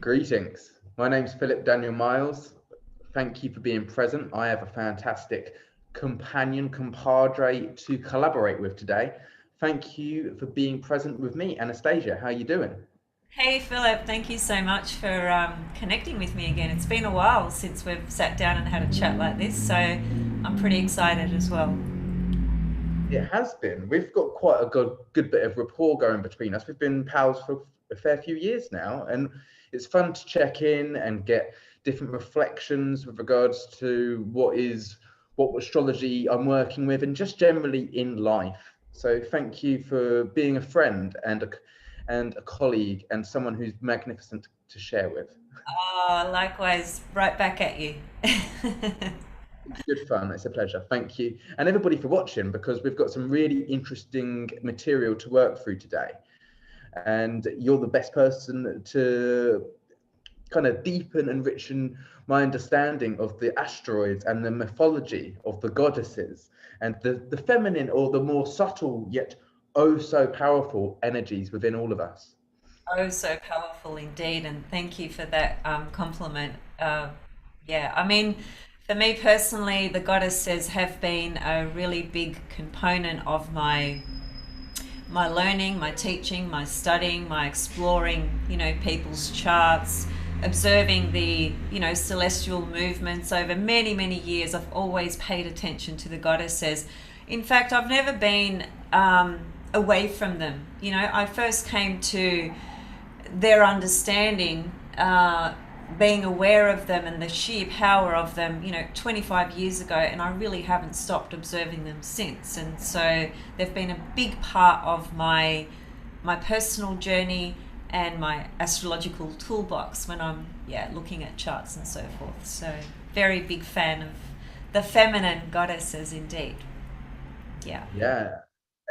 Greetings. My name's Philip Daniel Miles. Thank you for being present. I have a fantastic companion, compadre to collaborate with today. Thank you for being present with me, Anastasia. How are you doing? Hey Philip, thank you so much for connecting with me again. It's been a while since we've sat down and had a chat like this, so I'm pretty excited as well. It has been. We've got quite a good bit of rapport going between us. We've been pals for a fair few years now, and it's fun to check in and get different reflections with regards to what astrology I'm working with, and just generally in life. So thank you for being a friend and a colleague and someone who's magnificent to share with. Oh, likewise, right back at you. Good fun. It's a pleasure. Thank you. And everybody for watching, because we've got some really interesting material to work through today. And you're the best person to kind of deepen and enrichen my understanding of the asteroids and the mythology of the goddesses and the feminine or the more subtle yet oh so powerful energies within all of us. Oh, so powerful indeed, and thank you for that compliment. Yeah, I mean, for me personally, the goddesses have been a really big component of my learning, my teaching, my studying, my exploring, people's charts, observing the, celestial movements over many, many years. I've always paid attention to the goddesses. In fact, I've never been away from them. I first came to their understanding, being aware of them and the sheer power of them, 25 years ago, and I really haven't stopped observing them since. And so they've been a big part of my personal journey and my astrological toolbox when I'm looking at charts and so forth. So very big fan of the feminine goddesses indeed. Yeah. Yeah,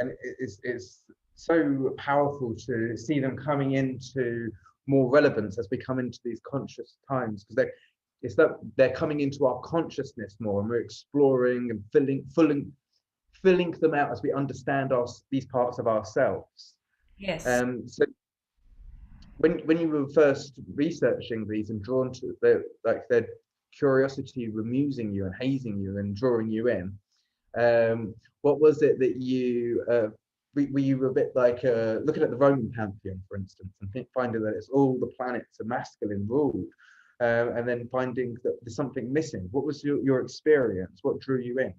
and it's so powerful to see them coming into more relevance as we come into these conscious times, because they're coming into our consciousness more, and we're exploring and filling them out as we understand these parts of ourselves. Yes. So when you were first researching these and drawn to their curiosity bemusing you and hazing you and drawing you in, what was it that were you a bit like looking at the Roman pantheon, for instance, and finding that it's all the planets are masculine ruled, and then finding that there's something missing? What was your experience? What drew you in?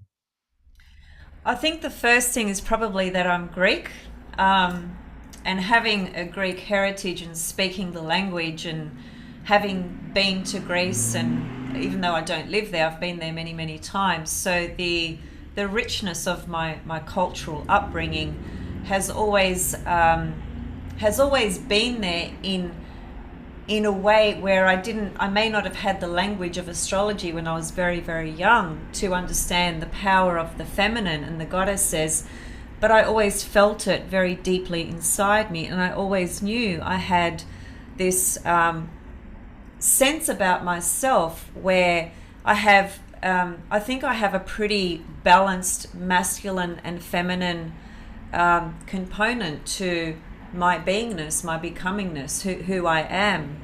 I think the first thing is probably that I'm Greek, um, and having a Greek heritage and speaking the language and having been to Greece, and even though I don't live there, I've been there many, many times. So the richness of my cultural upbringing has always has always been there in a way where I may not have had the language of astrology when I was very, very young to understand the power of the feminine and the goddesses, but I always felt it very deeply inside me, and I always knew I had this sense about myself where I think I have a pretty balanced masculine and feminine component to my beingness, my becomingness, who I am.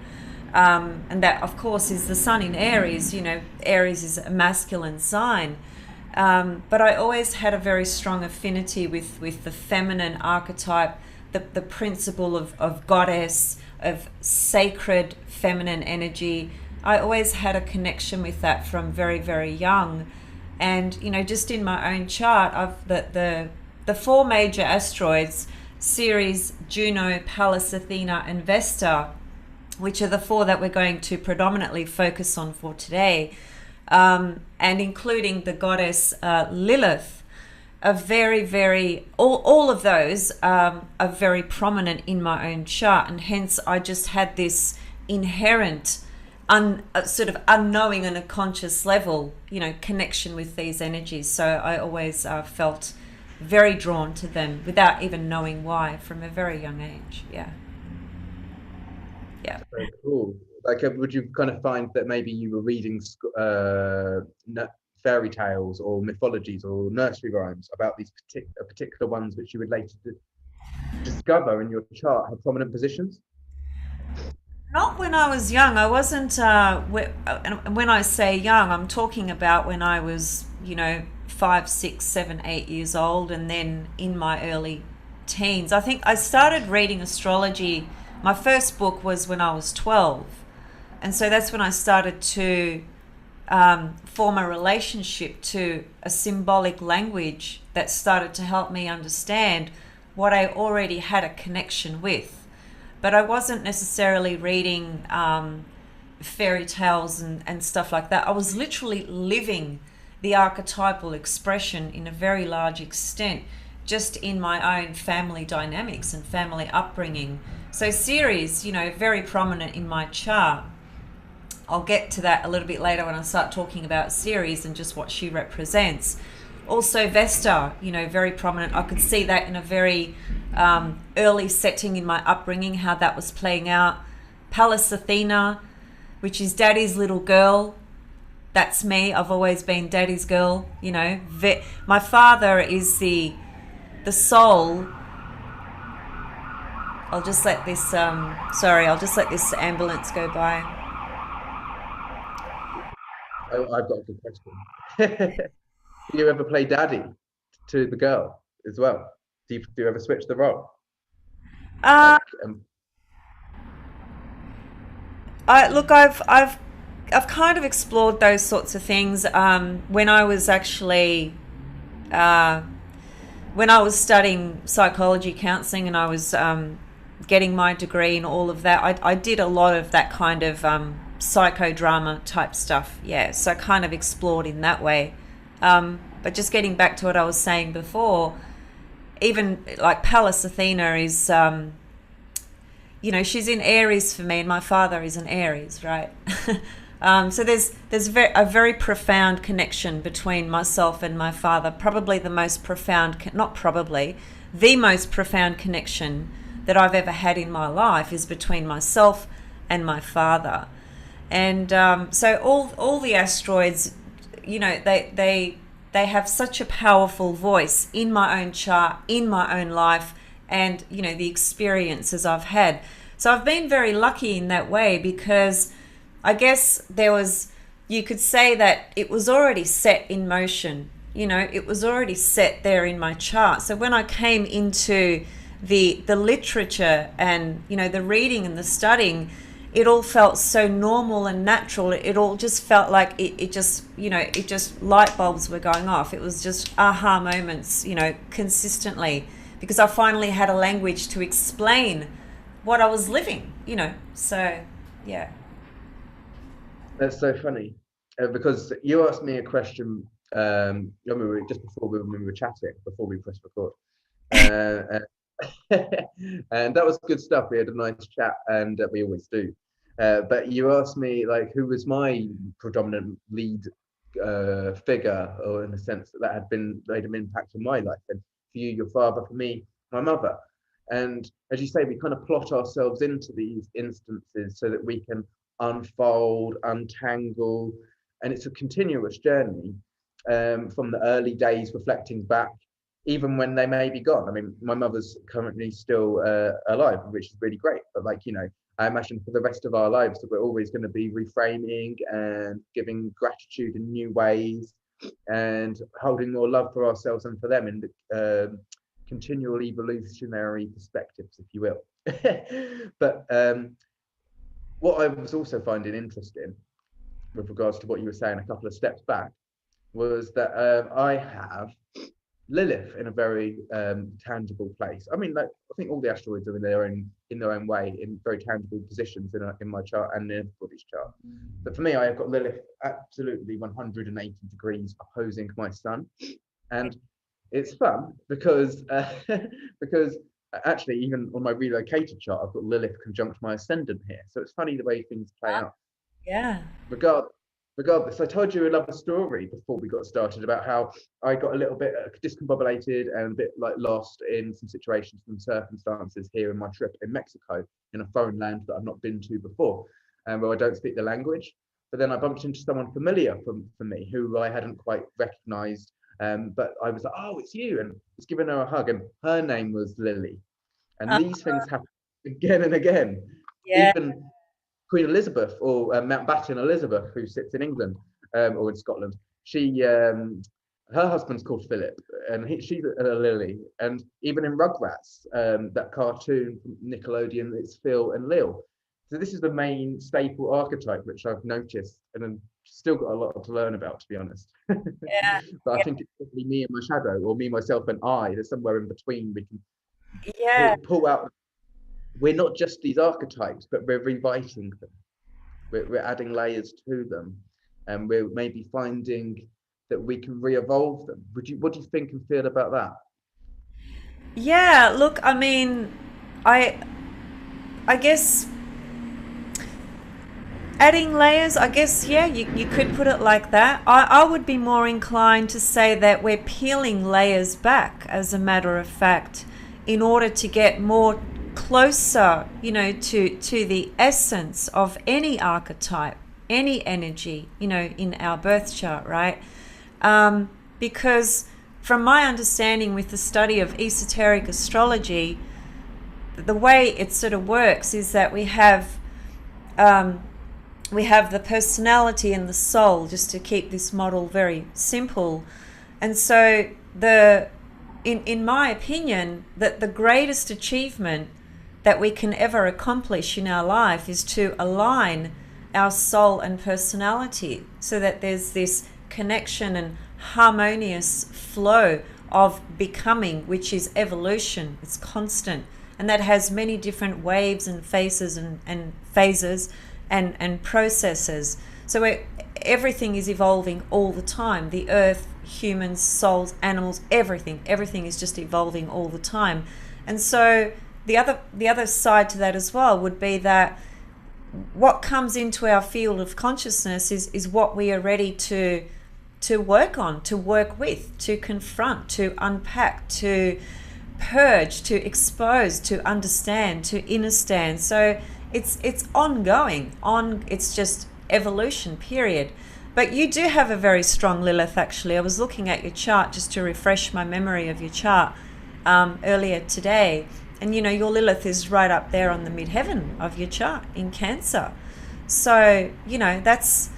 And that, of course, is the sun in Aries. Aries is a masculine sign. But I always had a very strong affinity with the feminine archetype, the principle of goddess, of sacred feminine energy. I always had a connection with that from very, very young. And, just in my own chart, the four major asteroids, Ceres, Juno, Pallas, Athena, and Vesta, which are the four that we're going to predominantly focus on for today, and including the goddess Lilith, are very, very, all of those are very prominent in my own chart. And hence I just had this inherent, sort of unknowing on a conscious level, connection with these energies. So I always felt very drawn to them without even knowing why from a very young age. Yeah. Yeah. Very cool. Like, would you kind of find that maybe you were reading fairy tales or mythologies or nursery rhymes about these particular ones which you would later discover in your chart have prominent positions? Not when I was young. I wasn't. And when I say young, I'm talking about when I was, 5, 6, 7, 8 years old, and then in my early teens. I think I started reading astrology. My first book was when I was 12, and so that's when I started to form a relationship to a symbolic language that started to help me understand what I already had a connection with. But I wasn't necessarily reading fairy tales and stuff like that. I was literally living the archetypal expression in a very large extent, just in my own family dynamics and family upbringing. So Ceres, very prominent in my chart. I'll get to that a little bit later when I start talking about Ceres and just what she represents. Also Vesta, very prominent. I could see that in a very early setting in my upbringing, how that was playing out. Pallas Athena, which is daddy's little girl. That's me. I've always been daddy's girl. My father is the soul. I'll just let this I'll just let this ambulance go by. I've got a good question. Do you ever play daddy to the girl as well? Do you ever switch the role? Uh, Like, look, I've kind of explored those sorts of things when I was actually uh, when I was studying psychology counseling and I was getting my degree and all of that. I did a lot of that kind of psychodrama type stuff. Yeah, so I kind of explored in that way. But just getting back to what I was saying before, even like Pallas Athena is she's in Aries for me, and my father is an Aries, right? So there's a very profound connection between myself and my father. Probably the most profound, not probably, the most profound connection that I've ever had in my life is between myself and my father. And so all the asteroids, they have such a powerful voice in my own chart, in my own life, and the experiences I've had. So I've been very lucky in that way, because I guess you could say that it was already set in motion. It was already set there in my chart. So when I came into the literature and the reading and the studying, it all felt so normal and natural. It all just felt like it just light bulbs were going off. It was just aha moments, consistently, because I finally had a language to explain what I was living, So, yeah. that's so funny because you asked me a question just before we were chatting, before we pressed record. Uh, and that was good stuff. We had a nice chat, and we always do. But you asked me like who was my predominant lead figure, or in a sense that had been made an impact on my life. And for you, your father; for me, my mother. And as you say, we kind of plot ourselves into these instances so that we can unfold, untangle, and it's a continuous journey from the early days, reflecting back even when they may be gone. I mean, my mother's currently still alive, which is really great. But I imagine for the rest of our lives that we're always going to be reframing and giving gratitude in new ways and holding more love for ourselves and for them in the continual evolutionary perspectives, if you will. But what I was also finding interesting with regards to what you were saying a couple of steps back was that I have Lilith in a very tangible place. I mean, I think all the asteroids are in their own way, in very tangible positions in my chart and in everybody's chart. But for me, I have got Lilith absolutely 180 degrees opposing my sun, and it's fun because because actually even on my relocated chart, I've got Lilith conjunct my ascendant here. So it's funny the way things play out. Yeah. Regard regardless, I told you another story before we got started about how I got a little bit discombobulated and a bit like lost in some situations and circumstances here in my trip in Mexico, in a foreign land that I've not been to before, and where I don't speak the language. But then I bumped into someone familiar for me who I hadn't quite recognized. But I was like, oh, it's you, and was giving her a hug, and her name was Lily. And Uh, these things happen again and again. yeah. Even Queen Elizabeth, or Mountbatten Elizabeth, who sits in England or in Scotland. She, her husband's called Philip, and she's a Lily. And even in Rugrats, that cartoon from Nickelodeon, it's Phil and Lil. So this is the main staple archetype, which I've noticed, and I'm still got a lot to learn about, to be honest. Yeah. But I think it's probably me and my shadow, or me, myself, and I. There's somewhere in between we can Yeah. pull out. We're not just these archetypes, but we're rewriting them. We're adding layers to them, and we're maybe finding that we can re-evolve them. What do you think and feel about that? Yeah, look, I mean, I guess adding layers, I guess, yeah, you could put it like that. I would be more inclined to say that we're peeling layers back, as a matter of fact, in order to get more closer, to the essence of any archetype, any energy, in our birth chart, right? Because from my understanding with the study of esoteric astrology, the way it sort of works is that we have the personality and the soul, just to keep this model very simple. And so in my opinion, that the greatest achievement that we can ever accomplish in our life is to align our soul and personality so that there's this connection and harmonious flow of becoming, which is evolution. It's constant, and that has many different waves and phases and phases and processes. So everything is evolving all the time. The earth, humans, souls, animals, everything is just evolving all the time. And so the other side to that as well would be that what comes into our field of consciousness is what we are ready to work on, to work with, to confront, to unpack, to purge, to expose, to understand, to understand. So it's ongoing. It's just evolution, period. But you do have a very strong Lilith, actually. I was looking at your chart just to refresh my memory of your chart earlier today. And your Lilith is right up there on the midheaven of your chart in Cancer. So, that's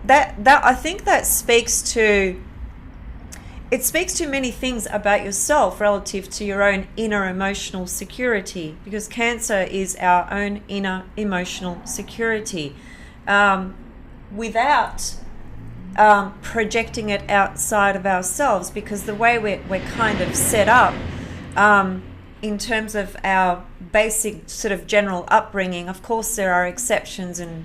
that I think that speaks to many things about yourself relative to your own inner emotional security, because Cancer is our own inner emotional security, without projecting it outside of ourselves, because the way we're kind of set up, in terms of our basic sort of general upbringing. Of course, there are exceptions and,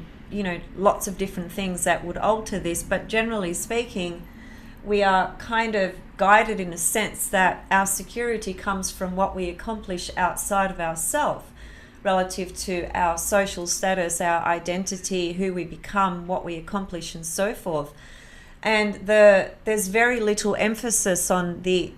lots of different things that would alter this. But generally speaking, we are kind of guided in a sense that our security comes from what we accomplish outside of ourselves, relative to our social status, our identity, who we become, what we accomplish, and so forth. And there's very little emphasis on the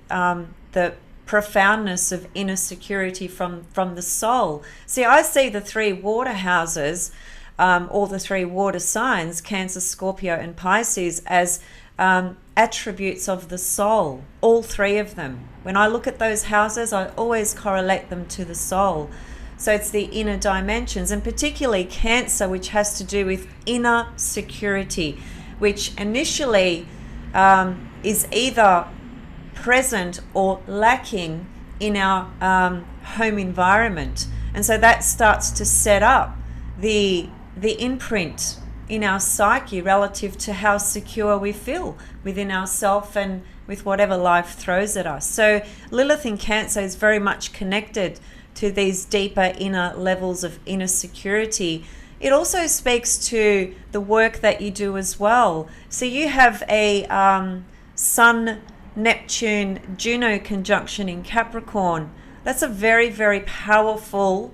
profoundness of inner security from the soul. See, I see the three water houses, or the three water signs, Cancer, Scorpio, and Pisces, as attributes of the soul, all three of them. When I look at those houses, I always correlate them to the soul. So it's the inner dimensions, and particularly Cancer, which has to do with inner security, which initially is either present or lacking in our home environment. And so that starts to set up the imprint in our psyche relative to how secure we feel within ourselves and with whatever life throws at us. So Lilith in Cancer is very much connected to these deeper inner levels of inner security. It also speaks to the work that you do as well. So you have a Sun, Neptune, Juno conjunction in Capricorn. That's a very, very powerful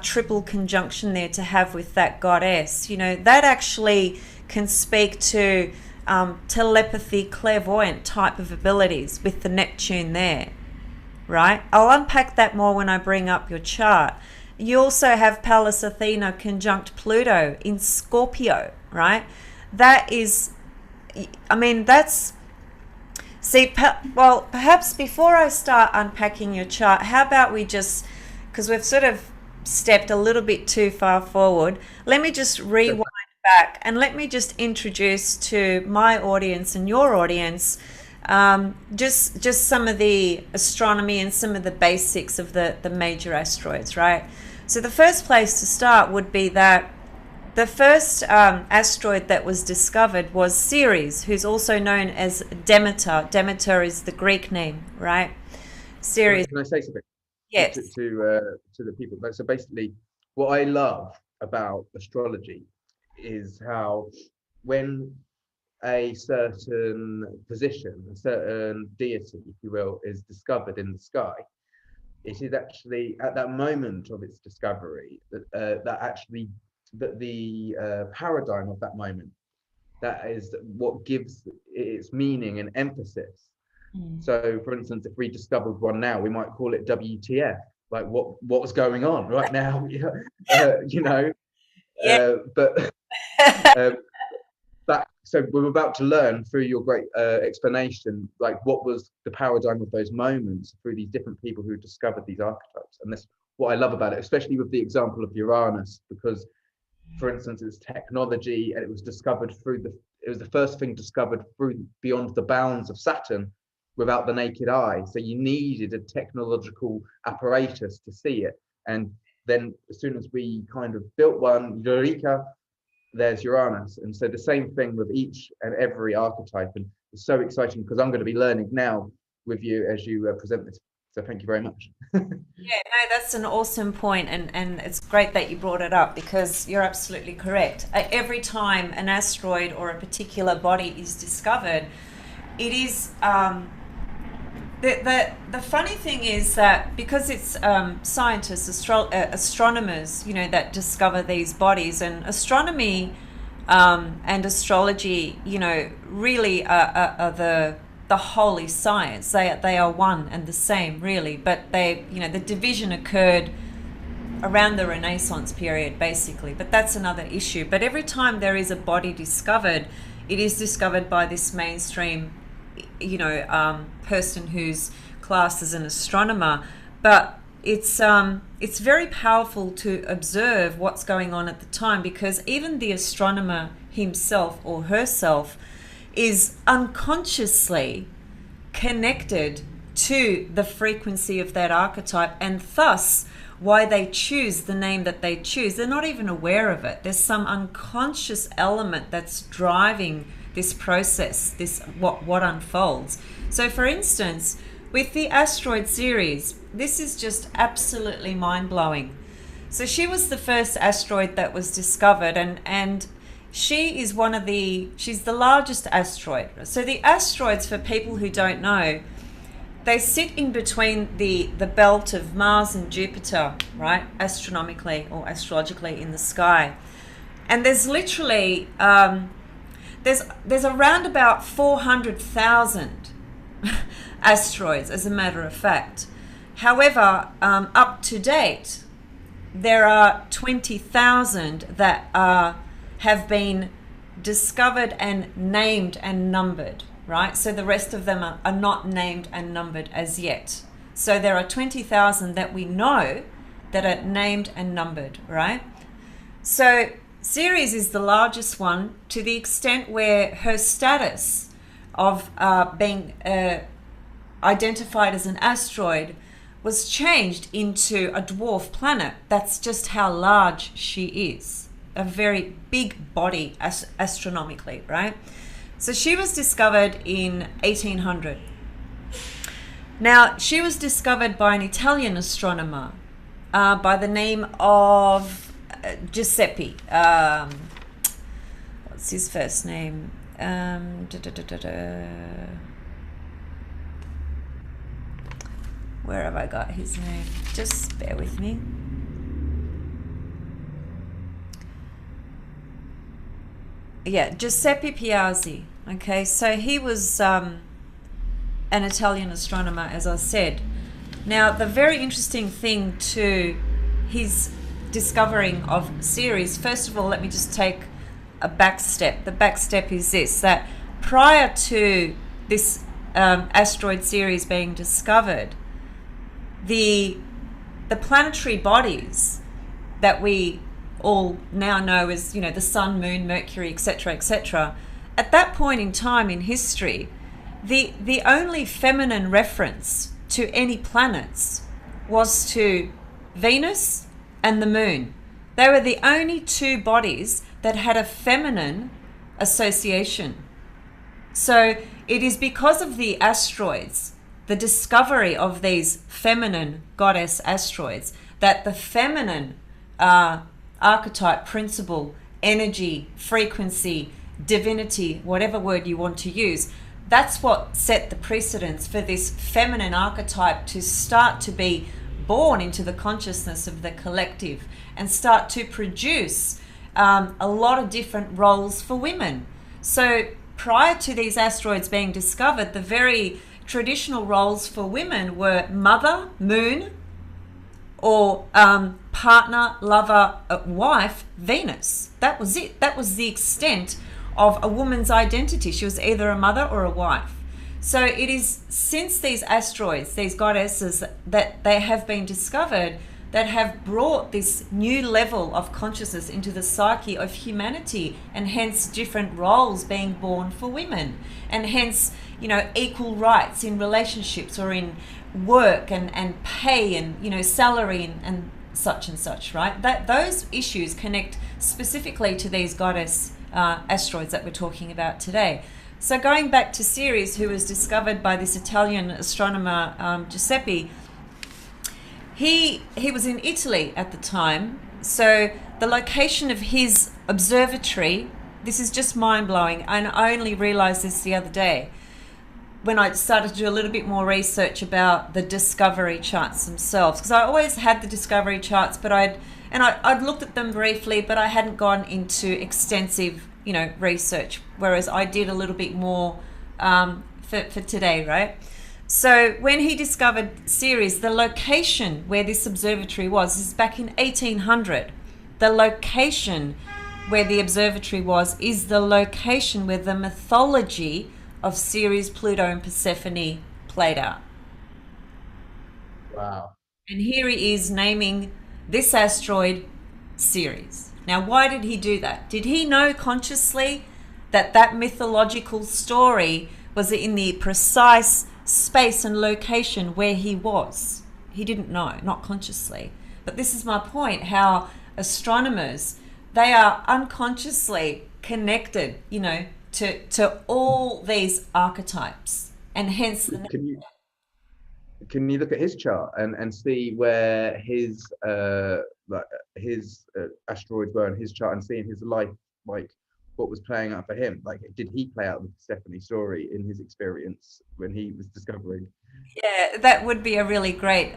triple conjunction there to have with that goddess. That actually can speak to telepathy, clairvoyant type of abilities with the Neptune there, right? I'll unpack that more when I bring up your chart. You also have Pallas Athena conjunct Pluto in Scorpio, right? That's... See, perhaps before I start unpacking your chart, how about we just, because we've sort of stepped a little bit too far forward. Let me just rewind back and let me just introduce to my audience and your audience just some of the astronomy and some of the basics of the major asteroids, right? So the first place to start would be that the first asteroid that was discovered was Ceres, who's also known as Demeter. Demeter is the Greek name, right? Ceres. Can I say something? Yes. To the people. So basically, what I love about astrology is how when a certain position, a certain deity, if you will, is discovered in the sky, it is actually at that moment of its discovery that the paradigm of that moment, that is what gives its meaning and emphasis. So, for instance, if we discovered one now, we might call it WTF, like what's going on right now, you know. Yeah. But so we're about to learn through your great explanation, like what was the paradigm of those moments through these different people who discovered these archetypes. And that's what I love about it, especially with the example of Uranus, because, for instance, it's technology, and it was discovered it was the first thing discovered through beyond the bounds of Saturn without the naked eye. So you needed a technological apparatus to see it. And then as soon as we kind of built one, Eureka, there's Uranus. And so the same thing with each and every archetype. And it's so exciting because I'm going to be learning now with you as you present this. So thank you very much. Yeah, no, that's an awesome point, and it's great that you brought it up because you're absolutely correct. Every time an asteroid or a particular body is discovered, it is the funny thing is that because it's scientists, astronomers, you know, that discover these bodies, and astronomy and astrology, you know, really are the holy science. They are one and the same, really. But the division occurred around the Renaissance period, basically. But that's another issue. But every time there is a body discovered, it is discovered by this mainstream, person who's classed as an astronomer. But it's very powerful to observe what's going on at the time, because even the astronomer himself or herself is unconsciously connected to the frequency of that archetype, and thus why they choose the name that they choose. They're not even aware of it. There's some unconscious element that's driving this process, this what unfolds. So for instance, with the asteroid Ceres, this is just absolutely mind-blowing. So she was the first asteroid that was discovered, and she's the largest asteroid. So the asteroids, for people who don't know, they sit in between the belt of Mars and Jupiter, right? Astronomically or astrologically in the sky. And there's literally, there's around about 400,000 asteroids, as a matter of fact. However, up to date, there are 20,000 that have been discovered and named and numbered, right? So the rest of them are not named and numbered as yet. So there are 20,000 that we know that are named and numbered, right? So Ceres is the largest one, to the extent where her status of being identified as an asteroid was changed into a dwarf planet. That's just how large she is. A very big body astronomically, right? So she was discovered in 1800. Now, she was discovered by an Italian astronomer by the name of Giuseppe. What's his first name? Where have I got his name? Just bear with me. Yeah, Giuseppe Piazzi. Okay, so he was an Italian astronomer, as I said. Now, the very interesting thing to his discovering of Ceres, first of all, let me just take a back step. The back step is this, that prior to this asteroid Ceres being discovered, the planetary bodies that we all now know as, the sun, moon, Mercury, etc., etc. At that point in time in history, the only feminine reference to any planets was to Venus and the moon. They were the only two bodies that had a feminine association. So it is because of the asteroids, the discovery of these feminine goddess asteroids, that the feminine archetype, principle, energy, frequency, divinity, whatever word you want to use, that's what set the precedence for this feminine archetype to start to be born into the consciousness of the collective and start to produce a lot of different roles for women. So prior to these asteroids being discovered, the very traditional roles for women were mother, moon, or partner, lover, wife, Venus. That was it. That was the extent of a woman's identity. She was either a mother or a wife. So it is since these asteroids, these goddesses, that they have been discovered, that have brought this new level of consciousness into the psyche of humanity, and hence different roles being born for women, and hence, equal rights in relationships or in work and pay and, salary and such, right? That those issues connect specifically to these goddess asteroids that we're talking about today. So going back to Ceres, who was discovered by this Italian astronomer Giuseppe, he was in Italy at the time. So the location of his observatory, this is just mind-blowing, and I only realized this the other day when I started to do a little bit more research about the discovery charts themselves, because I always had the discovery charts, but I'd looked at them briefly, but I hadn't gone into extensive research, whereas I did a little bit more for today, right? So when he discovered Ceres, the location where this observatory was is back in 1800. The location where the observatory was is the location where the mythology of Ceres, Pluto, and Persephone played out. Wow. And here he is naming this asteroid Ceres. Now, why did he do that? Did he know consciously that mythological story was in the precise space and location where he was? He didn't know, not consciously. But this is my point, how astronomers, they are unconsciously connected, to all these archetypes, and hence can you look at his chart and see where his asteroids were in his chart, and seeing his life, like what was playing out for him? Like, did he play out the Persephone story in his experience when he was discovering? Yeah, that would be a really great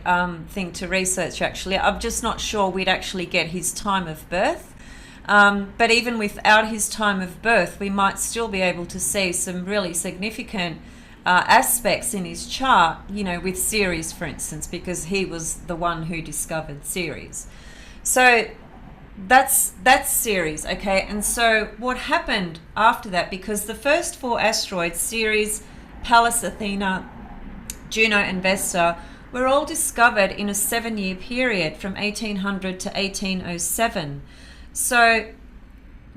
thing to research, actually. I'm just not sure we'd actually get his time of birth. But even without his time of birth, we might still be able to see some really significant aspects in his chart, with Ceres, for instance, because he was the one who discovered Ceres. So that's Ceres, okay? And so what happened after that, because the first four asteroids, Ceres, Pallas, Athena, Juno, and Vesta, were all discovered in a 7-year period from 1800 to 1807. So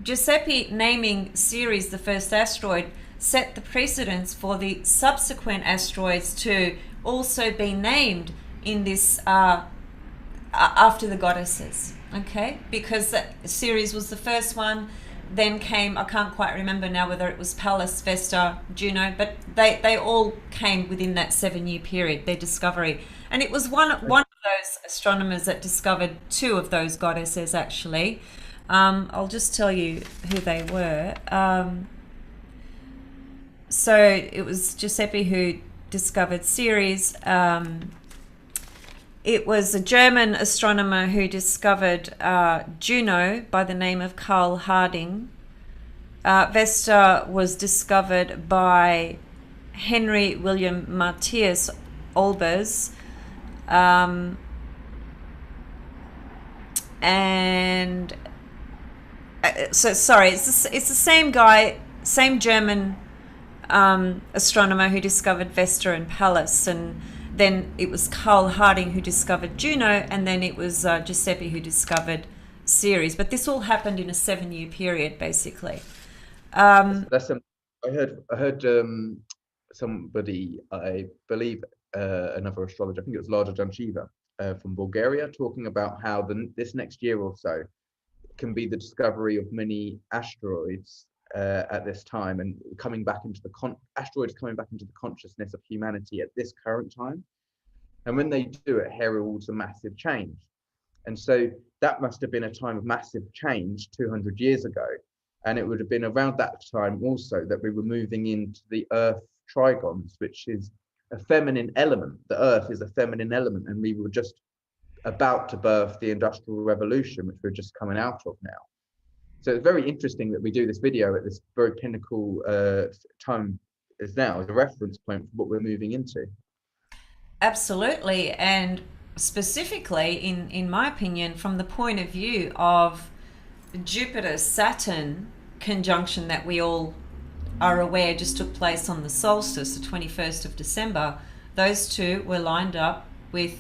Giuseppe naming Ceres the first asteroid set the precedence for the subsequent asteroids to also be named in this after the goddesses, okay? Because Ceres was the first one, then came, I can't quite remember now whether it was Pallas, Vesta, Juno, but they all came within that 7-year period, their discovery. And it was one of those astronomers that discovered two of those goddesses, actually. I'll just tell you who they were. So it was Giuseppe who discovered Ceres. It was a German astronomer who discovered Juno by the name of Karl Harding. Vesta was discovered by Henry William Matthias Olbers. And so sorry, it's the same guy, same German astronomer who discovered Vesta and Pallas, and then it was Karl Harding who discovered Juno, and then it was Giuseppe who discovered series, but this all happened in a 7-year period, basically. That's I heard somebody, I believe another astrologer, I think it was Larger Janchiva from Bulgaria, talking about how this next year or so can be the discovery of many asteroids at this time, and coming back into asteroids coming back into the consciousness of humanity at this current time. And when they do, it heralds a massive change. And so that must have been a time of massive change 200 years ago. And it would have been around that time also that we were moving into the Earth trigons, which is a feminine element. The Earth is a feminine element, and we were just about to birth the Industrial Revolution, which we're just coming out of now. So it's very interesting that we do this video at this very pinnacle time as now, as a reference point for what we're moving into. Absolutely. And specifically, in my opinion, from the point of view of Jupiter-Saturn conjunction that we all are aware just took place on the solstice, the 21st of December, those two were lined up with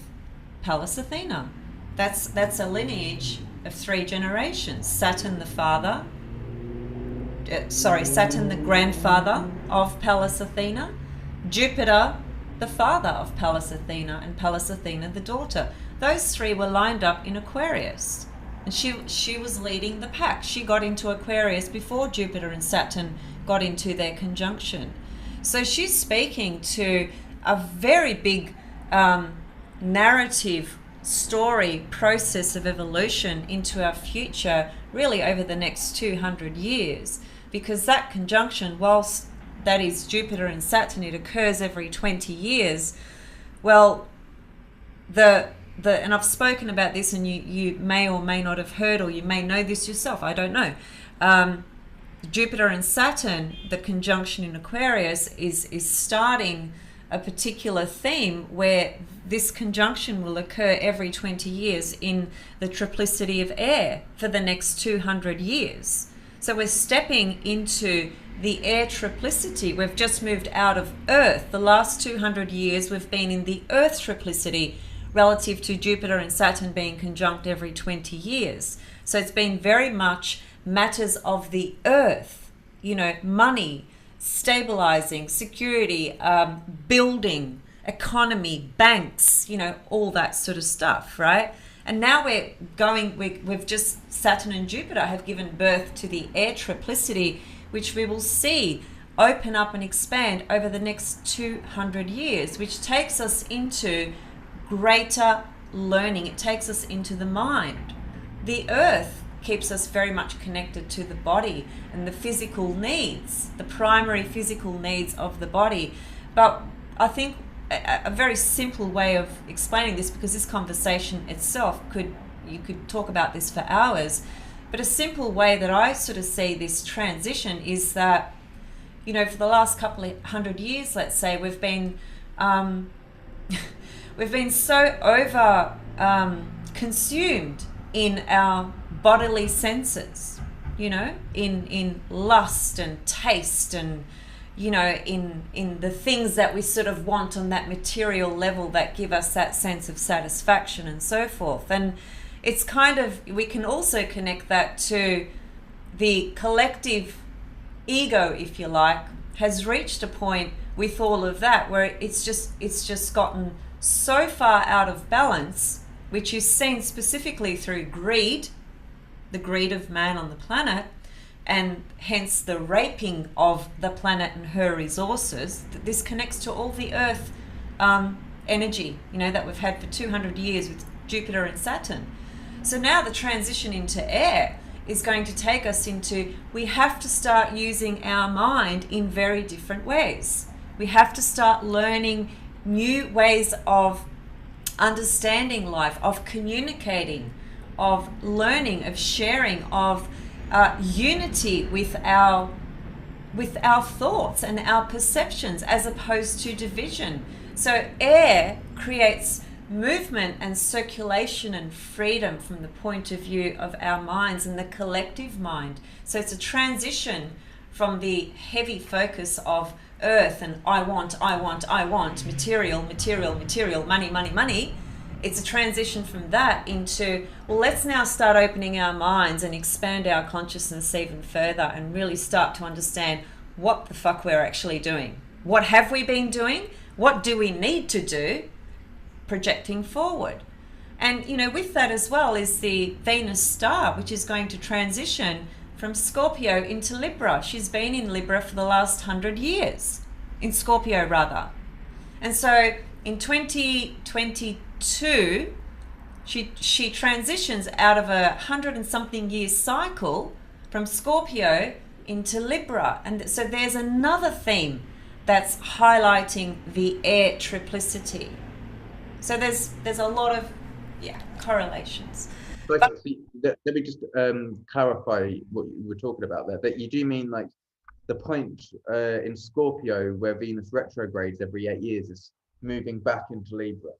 Pallas Athena. That's a lineage of 3 generations. Saturn the father, Saturn the grandfather of Pallas Athena, Jupiter the father of Pallas Athena, and Pallas Athena the daughter. Those 3 were lined up in Aquarius, and she was leading the pack. She got into Aquarius before Jupiter and Saturn got into their conjunction. So she's speaking to a very big narrative story process of evolution into our future, really over the next 200 years, because that conjunction, whilst that is Jupiter and Saturn, it occurs every 20 years. Well, and I've spoken about this, and you may or may not have heard, or you may know this yourself, I don't know. Jupiter and Saturn, the conjunction in Aquarius, is starting a particular theme where this conjunction will occur every 20 years in the triplicity of air for the next 200 years. So we're stepping into the air triplicity. We've just moved out of Earth. The last 200 years we've been in the Earth triplicity relative to Jupiter and Saturn being conjunct every 20 years. So it's been very much matters of the Earth, money, stabilizing, security, building, economy, banks, all that sort of stuff, right? And now we've just, Saturn and Jupiter have given birth to the air triplicity, which we will see open up and expand over the next 200 years, which takes us into greater learning. It takes us into the mind. The Earth keeps us very much connected to the body and the physical needs, the primary physical needs of the body. But I think a very simple way of explaining this, because this conversation itself you could talk about this for hours, but a simple way that I sort of see this transition is that, for the last couple of 100 years, let's say, we've been so over consumed in our bodily senses, in lust and taste, and in the things that we sort of want on that material level that give us that sense of satisfaction and so forth. And it's kind of, we can also connect that to the collective ego, if you like, has reached a point with all of that where it's just gotten so far out of balance, which is seen specifically through greed, the greed of man on the planet, and hence the raping of the planet and her resources. This connects to all the Earth energy, that we've had for 200 years with Jupiter and Saturn. So now the transition into air is going to take us into, we have to start using our mind in very different ways. We have to start learning new ways of understanding life, of communicating, of learning, of sharing, of unity with our thoughts and our perceptions, as opposed to division. So air creates movement and circulation and freedom from the point of view of our minds and the collective mind. So it's a transition from the heavy focus of Earth and I want, material, money, it's a transition from that into, well, let's now start opening our minds and expand our consciousness even further and really start to understand what the fuck we're actually doing. What have we been doing? What do we need to do? Projecting forward. And, with that as well is the Venus star, which is going to transition from Scorpio into Libra. She's been in Libra for the last 100 years, in Scorpio rather. And so in 2022, she transitions out of 100 and something year cycle from Scorpio into Libra. And so there's another theme that's highlighting the air triplicity. So there's a lot of correlations. Let me just clarify what you were talking about there. That you do mean like the point in Scorpio where Venus retrogrades every 8 years is moving back into Libra.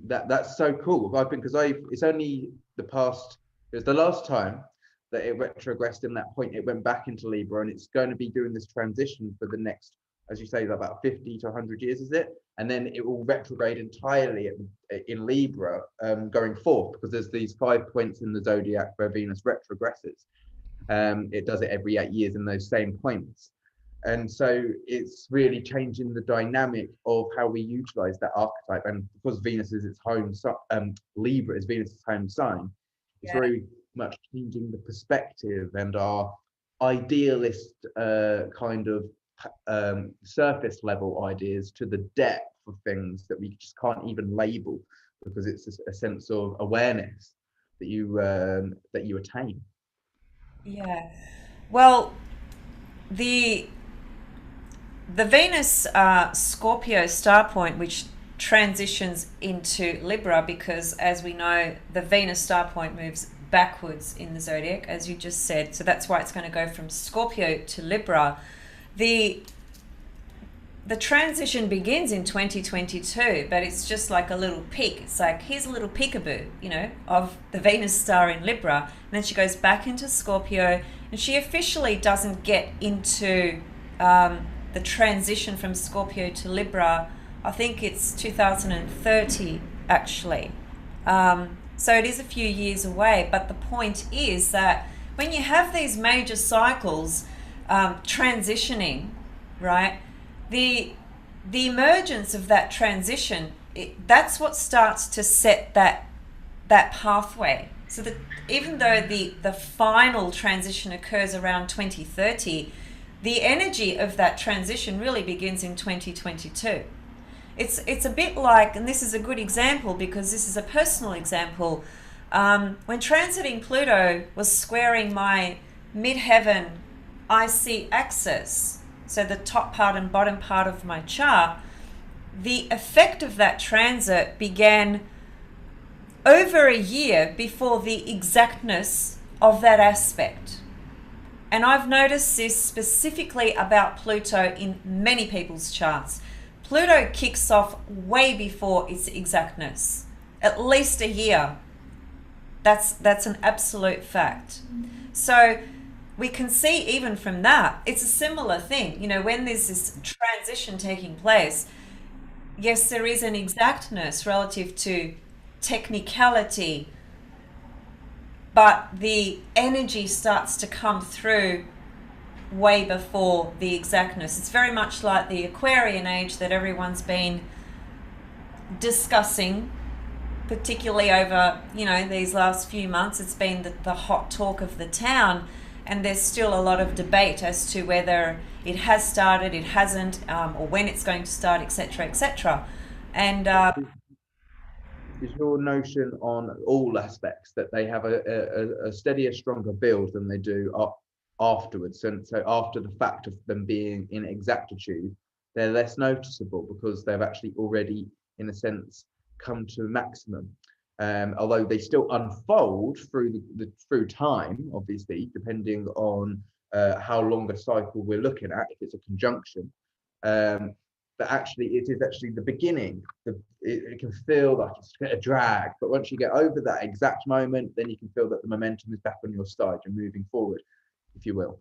That's so cool. I think because it's only it was the last time that it retrogressed in that point. It went back into Libra, and it's going to be doing this transition for the next, as you say, about 50 to 100 years, is it? And then it will retrograde entirely in Libra going forth, because there's these 5 points in the zodiac where Venus retrogresses. It does it every 8 years in those same points. And so it's really changing the dynamic of how we utilize that archetype. And because Venus is its home, Libra is Venus's home sign, it's very much changing the perspective and our idealist kind of surface level ideas to the depth of things that we just can't even label, because it's a sense of awareness that you attain. Yeah. Well, the Venus Scorpio star point, which transitions into Libra, because as we know, the Venus star point moves backwards in the zodiac, as you just said. So that's why it's going to go from Scorpio to Libra. The transition begins in 2022, but it's just like a little peek. It's like, here's a little peekaboo, of the Venus star in Libra. And then she goes back into Scorpio, and she officially doesn't get into the transition from Scorpio to Libra. I think it's 2030, actually. So it is a few years away. But the point is that when you have these major cycles transitioning, right, the emergence of that transition, that's what starts to set that pathway. So that even though the final transition occurs around 2030, the energy of that transition really begins in 2022. It's a bit like, and this is a good example because this is a personal example, when transiting Pluto was squaring my midheaven IC axis, so the top part and bottom part of my chart, the effect of that transit began over a year before the exactness of that aspect. And I've noticed this specifically about Pluto in many people's charts. Pluto kicks off way before its exactness, at least a year. That's an absolute fact. So we can see even from that, it's a similar thing. When there's this transition taking place, yes, there is an exactness relative to technicality, but the energy starts to come through way before the exactness. It's very much like the Aquarian age that everyone's been discussing, particularly over, these last few months. It's been the hot talk of the town, and there's still a lot of debate as to whether it has started, it hasn't, or when it's going to start, etc., etc. And is your notion on all aspects that they have a steadier, stronger build than they do afterwards? And so after the fact of them being in exactitude, they're less noticeable because they've actually already, in a sense, come to maximum. Although they still unfold through time, obviously, depending on how long a cycle we're looking at, if it's a conjunction. But actually, it is actually the beginning. It can feel like it's a drag, but once you get over that exact moment, then you can feel that the momentum is back on your side and moving forward, if you will.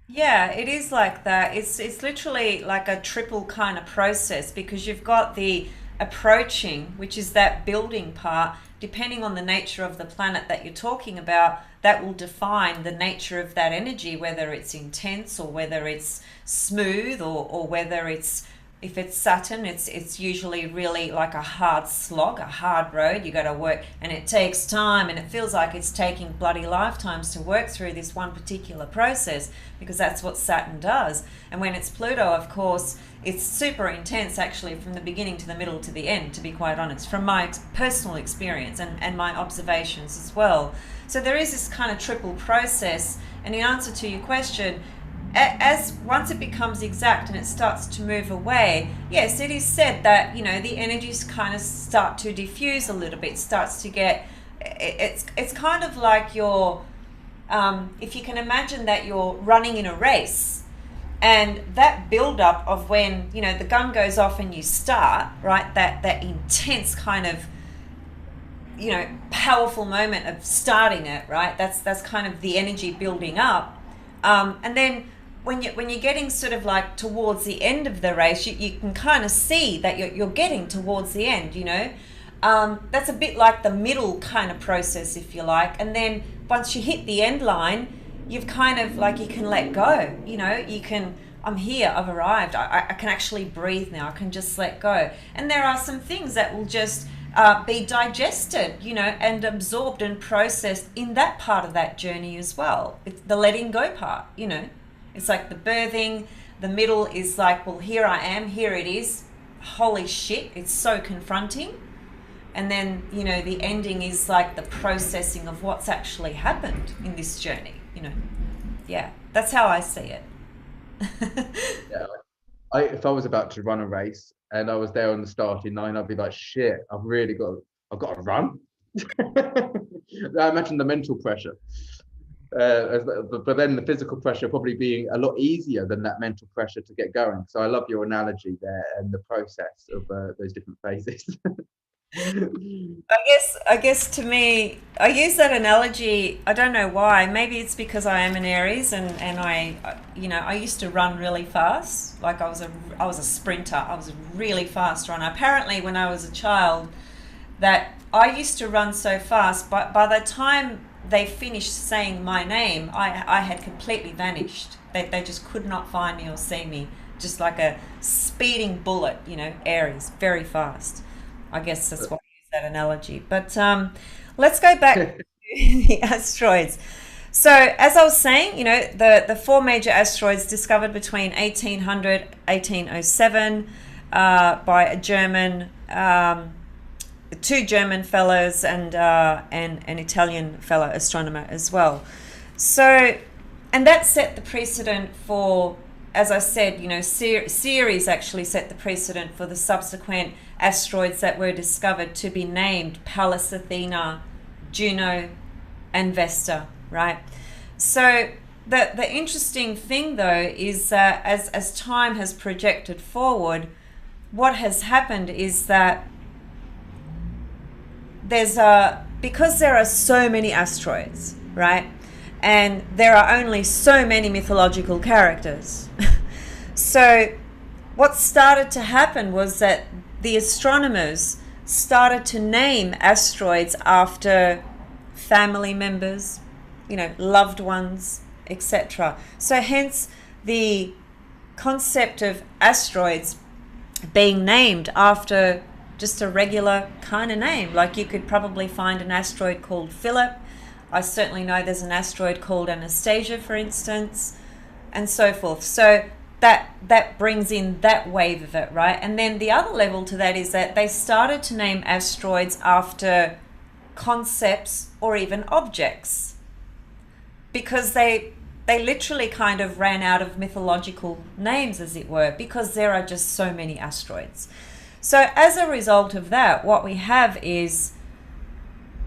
yeah, it is like that. It's literally like a triple kind of process, because you've got the approaching, which is that building part, depending on the nature of the planet that you're talking about, that will define the nature of that energy, whether it's intense or whether it's smooth, or whether it's, if it's Saturn, it's usually really like a hard slog, a hard road. You got to work, and it takes time, and it feels like it's taking bloody lifetimes to work through this one particular process, because that's what Saturn does. And when it's Pluto, of course, it's super intense actually, from the beginning to the middle to the end, to be quite honest, from my personal experience and my observations as well. So there is this kind of triple process. And in answer to your question, as once it becomes exact and it starts to move away, yes, it is said that, you know, the energies kind of start to diffuse a little bit, starts to get, it's kind of like you're, if you can imagine that you're running in a race, and that build up of when, you know, the gun goes off and you start, right, that intense kind of, you know, powerful moment of starting it, right, that's kind of the energy building up, and then when you're getting sort of like towards the end of the race, you can kind of see that you're getting towards the end, you know. That's a bit like the middle kind of process, if you like. And then once you hit the end line, you've kind of like, you can let go, you know, you can, I'm here, I've arrived, I can actually breathe now, I can just let go. And there are some things that will just be digested, you know, and absorbed and processed in that part of that journey as well. It's the letting go part, you know. It's like the birthing, the middle is like, well, here I am, here it is. Holy shit, it's so confronting. And then, you know, the ending is like the processing of what's actually happened in this journey, you know. Yeah, that's how I see it. Yeah, if I was about to run a race and I was there on the starting line, I'd be like, shit, I've got to run. I imagine the mental pressure. But then the physical pressure probably being a lot easier than that mental pressure to get going. So I love your analogy there and the process of those different phases. I guess to me, I use that analogy. I don't know why. Maybe it's because I am an Aries, and I, you know, I used to run really fast. Like I was a sprinter. I was a really fast runner. Apparently, when I was a child, that I used to run so fast, but by the time they finished saying my name, I had completely vanished. They just could not find me or see me. Just like a speeding bullet, you know, Aries, very fast. I guess that's why I use that analogy. But let's go back to the asteroids. So as I was saying, you know, the four major asteroids discovered between 1800 1807 by a German, two German fellows and an Italian fellow astronomer as well. So, and that set the precedent for, as I said, you know, Ceres actually set the precedent for the subsequent asteroids that were discovered to be named Pallas Athena, Juno, and Vesta, right? So the interesting thing though is that as time has projected forward, what has happened is that because there are so many asteroids, right? And there are only so many mythological characters. So what started to happen was that the astronomers started to name asteroids after family members, you know, loved ones, etc. So hence the concept of asteroids being named after just a regular kind of name. Like you could probably find an asteroid called Philip. I certainly know there's an asteroid called Anastasia, for instance, and so forth. So that brings in that wave of it, right? And then the other level to that is that they started to name asteroids after concepts or even objects, because they literally kind of ran out of mythological names, as it were, because there are just so many asteroids. So as a result of that, what we have is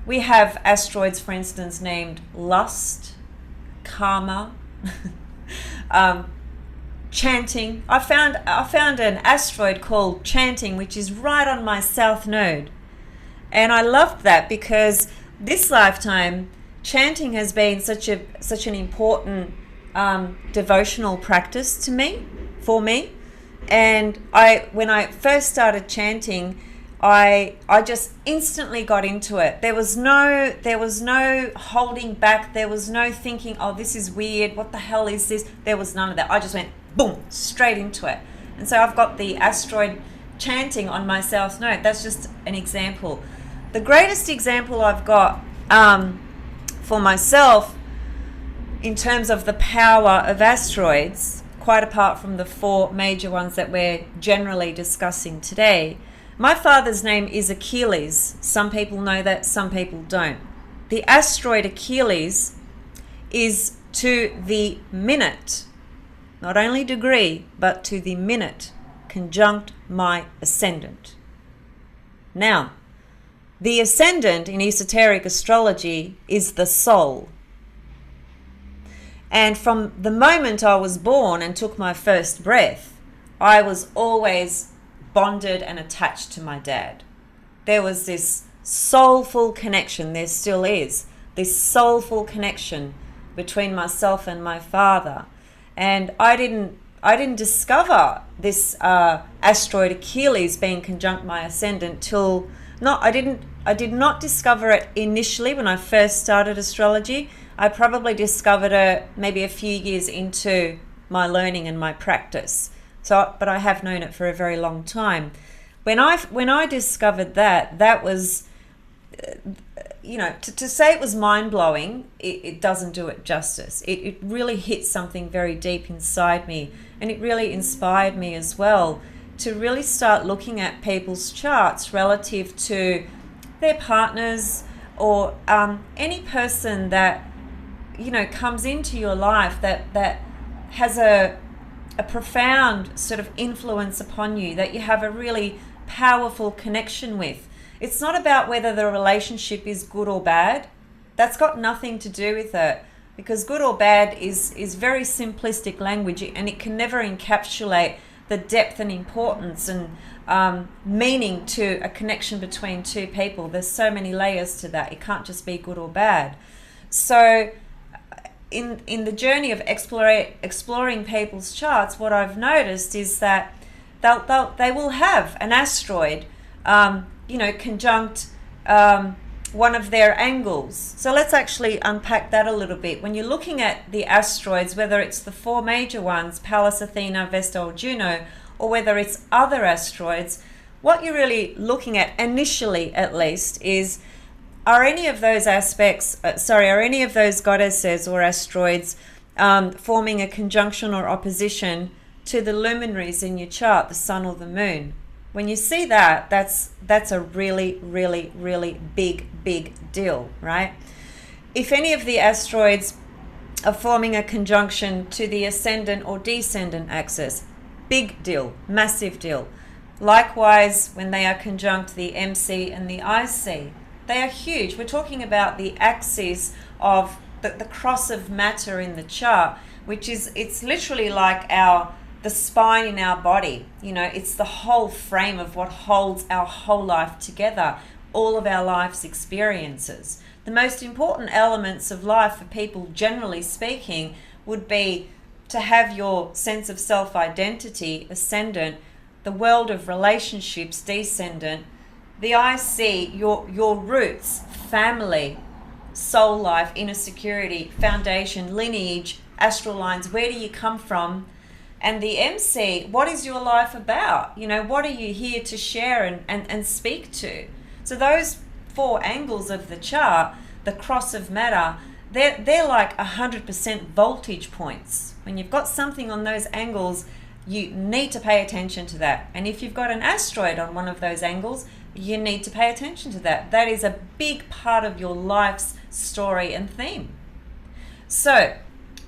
we have asteroids, for instance, named Lust, Karma, Chanting. I found an asteroid called Chanting, which is right on my south node, and I loved that because this lifetime chanting has been such an important devotional practice for me. And when I first started chanting, I just instantly got into it. There was no holding back. There was no thinking, oh, this is weird. What the hell is this? There was none of that. I just went boom, straight into it. And so I've got the asteroid chanting on my South Node. That's just an example. The greatest example I've got for myself in terms of the power of asteroids, quite apart from the 4 major ones that we're generally discussing today. My father's name is Achilles. Some people know that, some people don't. The asteroid Achilles is to the minute, not only degree, but to the minute, conjunct my ascendant. Now, the ascendant in esoteric astrology is the soul. And from the moment I was born and took my first breath, I was always bonded and attached to my dad. There was this soulful connection, there still is, this soulful connection between myself and my father. And I didn't discover this asteroid Achilles being conjunct my ascendant till I did not discover it initially when I first started astrology. I probably discovered it maybe a few years into my learning and my practice. But I have known it for a very long time. When I discovered that was, to say it was mind-blowing, it doesn't do it justice. It really hit something very deep inside me, and it really inspired me as well to really start looking at people's charts relative to their partners or any person that, comes into your life that has a profound sort of influence upon you, that you have a really powerful connection with. It's not about whether the relationship is good or bad. That's got nothing to do with it, because good or bad is very simplistic language, and it can never encapsulate the depth and importance and meaning to a connection between two people. There's so many layers to that. It can't just be good or bad. So in the journey of exploring people's charts, what I've noticed is that they will have an asteroid, conjunct one of their angles. So let's actually unpack that a little bit. When you're looking at the asteroids, whether it's the 4 major ones, Pallas, Athena, Vesta, or Juno, or whether it's other asteroids, what you're really looking at initially, at least, is are any of those goddesses or asteroids forming a conjunction or opposition to the luminaries in your chart, the sun or the moon? When you see that, that's a really, really, really big deal, right? If any of the asteroids are forming a conjunction to the ascendant or descendant axis, big deal, massive deal. Likewise, when they are conjunct the MC and the IC, they are huge. We're talking about the axis of the cross of matter in the chart, which is, it's literally like the spine in our body. It's the whole frame of what holds our whole life together, all of our life's experiences. The most important elements of life for people, generally speaking, would be to have your sense of self-identity, ascendant, the world of relationships, descendant, the IC, your roots, family, soul life, inner security, foundation, lineage, astral lines, where do you come from? And the MC, what is your life about? What are you here to share and speak to? So those 4 angles of the chart, the cross of matter, they're like 100% voltage points. When you've got something on those angles, you need to pay attention to that. And if you've got an asteroid on one of those angles, you need to pay attention to that. That is a big part of your life's story and theme. So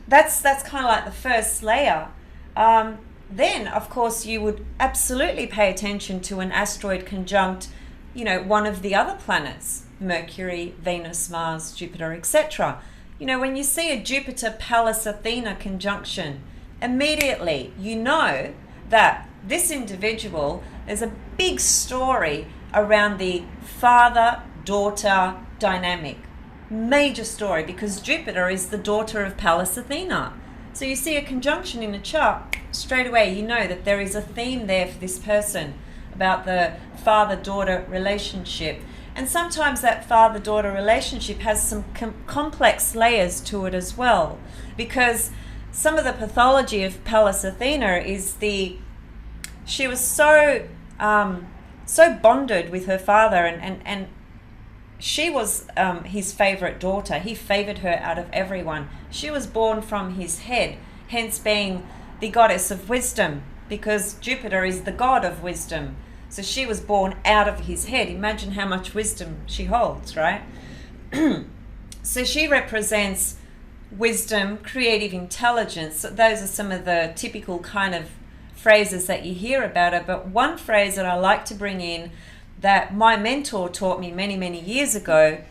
that's kind of like the first layer. Then, of course, you would absolutely pay attention to an asteroid conjunct, one of the other planets, Mercury, Venus, Mars, Jupiter, etc. When you see a Jupiter, Pallas, Athena conjunction, immediately you know that this individual, there's a big story around the father-daughter dynamic. Major story, because Jupiter is the daughter of Pallas Athena. So you see a conjunction in a chart, straight away you know that there is a theme there for this person. about the father-daughter relationship. And sometimes that father-daughter relationship has some complex layers to it as well, because some of the pathology of Pallas Athena is she was so bonded with her father, and she was his favorite daughter. He favored her out of everyone. She was born from his head, hence being the goddess of wisdom, because Jupiter is the god of wisdom. So she was born out of his head. Imagine how much wisdom she holds, right? So she represents wisdom, creative intelligence. So those are some of the typical kind of phrases that you hear about her. But one phrase that I like to bring in that my mentor taught me many, many years ago,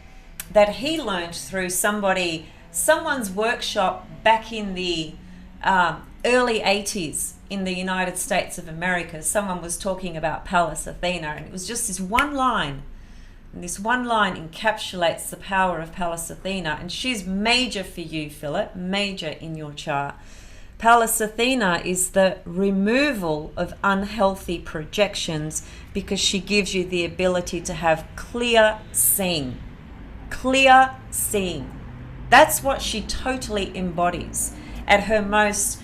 that he learned through someone's workshop back in the early 80s in the United States of America. Someone was talking about Pallas Athena, and it was just this one line. And this one line encapsulates the power of Pallas Athena. And she's major for you, Philip, major in your chart. Pallas Athena is the removal of unhealthy projections, because she gives you the ability to have clear seeing. Clear seeing. That's what she totally embodies at her most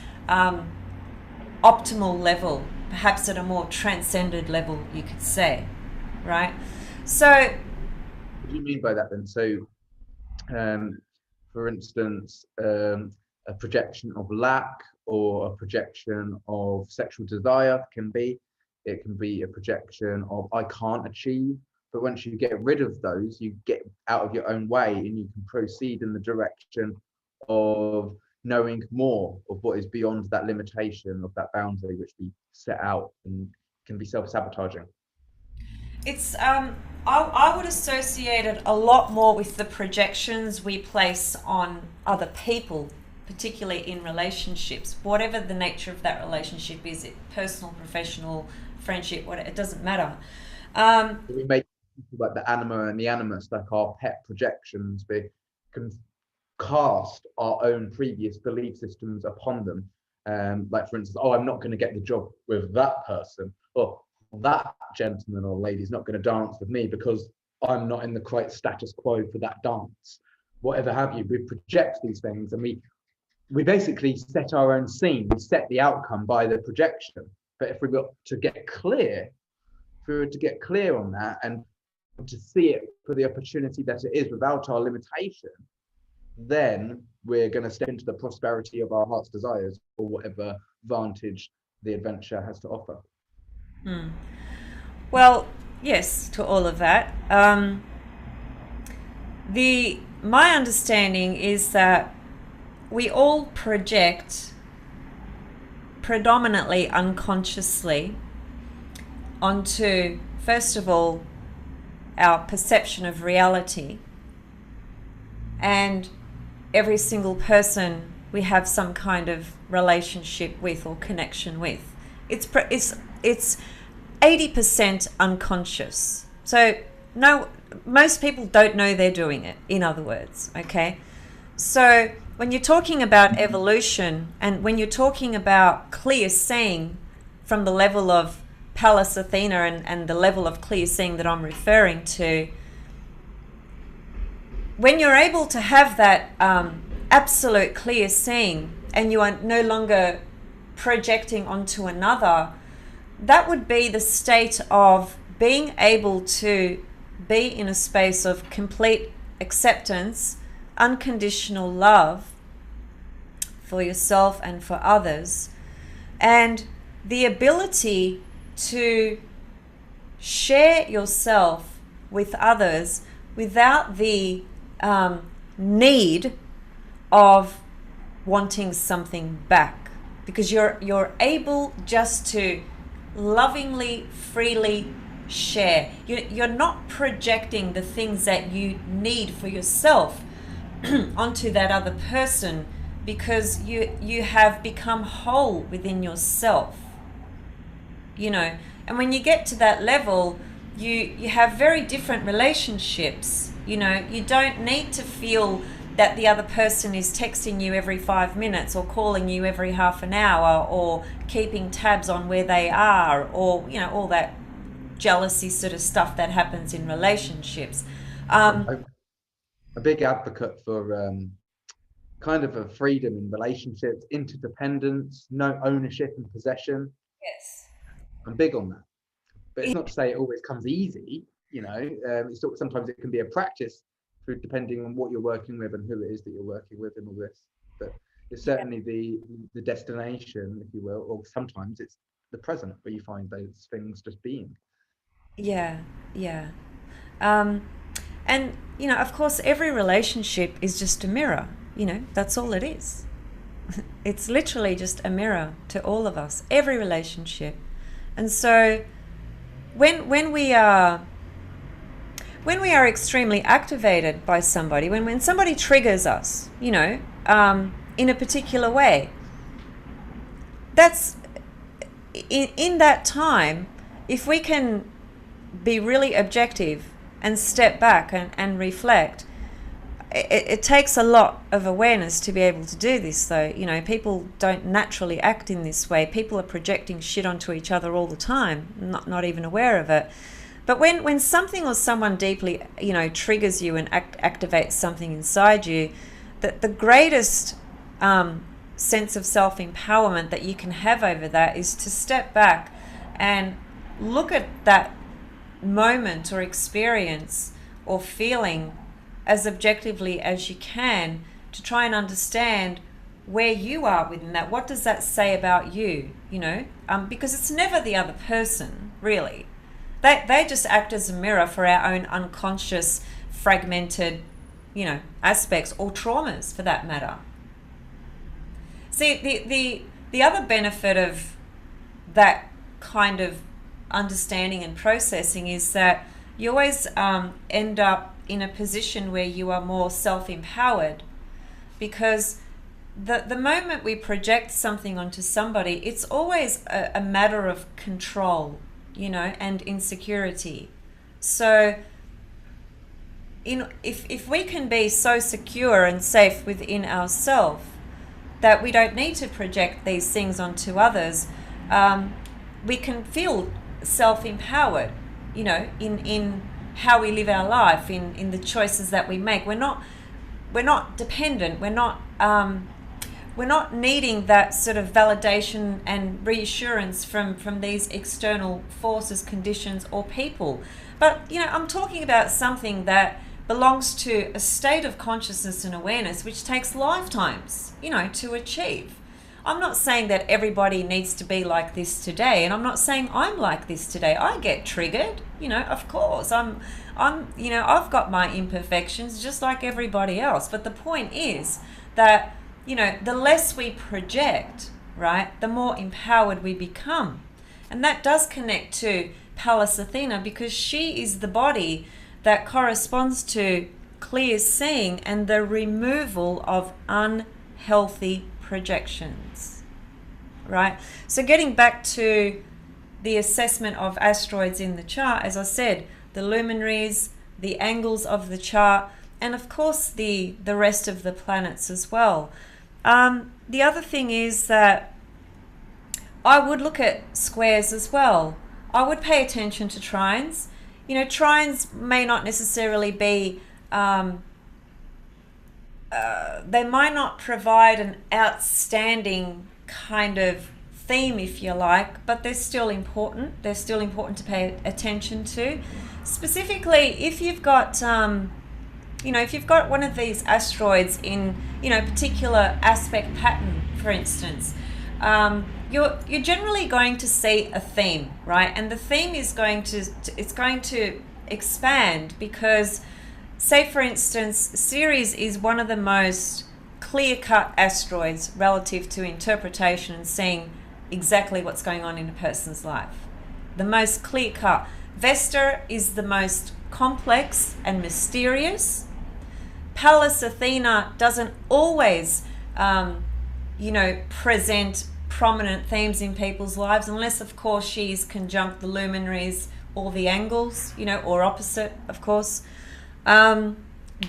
optimal level, perhaps at a more transcended level, you could say, right? So what do you mean by that then? So for instance, a projection of lack or a projection of sexual desire it can be a projection of I can't achieve. But once you get rid of those, you get out of your own way and you can proceed in the direction of knowing more of what is beyond that limitation of that boundary which we set out, and can be self-sabotaging. It's I would associate it a lot more with the projections we place on other people, particularly in relationships, whatever the nature of that relationship is, it personal, professional, friendship, whatever, it doesn't matter. We make like the anima and the animus, like our pet projections. We can cast our own previous belief systems upon them. Like for instance, I'm not going to get the job with that person, or that gentleman or lady is not going to dance with me because I'm not in the correct status quo for that dance. Whatever have you, we project these things, and we basically set our own scene. We set the outcome by the projection. But if we were to get clear, on that and to see it for the opportunity that it is without our limitation, then we're going to step into the prosperity of our heart's desires, or whatever vantage the adventure has to offer. Well, yes, to all of that. My understanding is that we all project predominantly unconsciously onto, first of all, our perception of reality, and every single person we have some kind of relationship with or connection with. It's 80% unconscious. So most people don't know they're doing it, in other words, okay? So when you're talking about evolution, and when you're talking about clear seeing from the level of Pallas Athena and the level of clear seeing that I'm referring to, when you're able to have that absolute clear seeing, and you are no longer projecting onto another, that would be the state of being able to be in a space of complete acceptance, unconditional love for yourself and for others, and the ability to share yourself with others without the need of wanting something back, because you're able just to lovingly, freely share. You're not projecting the things that you need for yourself onto that other person, because you have become whole within yourself, and when you get to that level, you have very different relationships. You don't need to feel that the other person is texting you every 5 minutes or calling you every half an hour or keeping tabs on where they are, or all that jealousy sort of stuff that happens in relationships. A big advocate for kind of a freedom in relationships, interdependence, no ownership and possession. Yes. I'm big on that, but it's not to say it always comes easy. Sometimes it can be a practice through depending on what you're working with and who it is that you're working with and all this. But it's certainly the destination, if you will, or sometimes it's the present where you find those things just being. Yeah, yeah. And, of course, every relationship is just a mirror. That's all it is. It's literally just a mirror to all of us, every relationship. And so when we are extremely activated by somebody, when somebody triggers us, in a particular way, that's in that time, if we can be really objective and step back and reflect, it takes a lot of awareness to be able to do this, though. People don't naturally act in this way. People are projecting shit onto each other all the time, not even aware of it. But when something or someone deeply, triggers you and activates something inside you, the greatest sense of self-empowerment that you can have over that is to step back and look at that moment or experience or feeling as objectively as you can, to try and understand where you are within that. What does that say about you? Because it's never the other person, really. They just act as a mirror for our own unconscious, fragmented, aspects, or traumas for that matter. See, the other benefit of that kind of understanding and processing is that you always end up in a position where you are more self-empowered, because the moment we project something onto somebody, it's always a matter of control, and insecurity. So if we can be so secure and safe within ourselves that we don't need to project these things onto others, we can feel self-empowered, in how we live our life, in the choices that we make. We're not dependent. We're not needing that sort of validation and reassurance from these external forces, conditions, or people. But I'm talking about something that belongs to a state of consciousness and awareness which takes lifetimes, to achieve. I'm not saying that everybody needs to be like this today, and I'm not saying I'm like this today. I get triggered, of course. I've got my imperfections just like everybody else. But the point is that, the less we project, right, the more empowered we become. And that does connect to Pallas Athena, because she is the body that corresponds to clear seeing and the removal of unhealthy projections, right? So getting back to the assessment of asteroids in the chart, as I said, the luminaries, the angles of the chart, and of course the rest of the planets as well. The other thing is that I would look at squares as well. I would pay attention to trines. Trines may not necessarily be they might not provide an outstanding kind of theme, if you like, but they're still important. They're still important to pay attention to. Specifically, if you've got, if you've got one of these asteroids in, particular aspect pattern, for instance, you're generally going to see a theme, right? And the theme is going to expand, because, say for instance, Ceres is one of the most clear-cut asteroids relative to interpretation and seeing exactly what's going on in a person's life. The most clear-cut. Vesta is the most complex and mysterious. Pallas Athena doesn't always, present prominent themes in people's lives, unless, of course, she's conjunct the luminaries or the angles, or opposite, of course.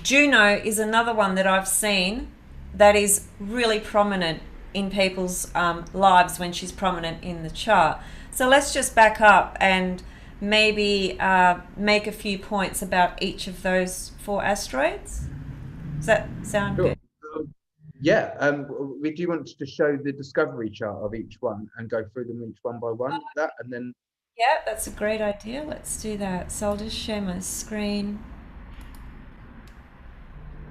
Juno is another one that I've seen that is really prominent in people's lives when she's prominent in the chart. So let's just back up and maybe make a few points about each of those four asteroids. Does that sound Sure. good? Yeah, we do want to show the discovery chart of each one and go through them each one by one. That and then Yeah, that's a great idea. Let's do that. So I'll just share my screen.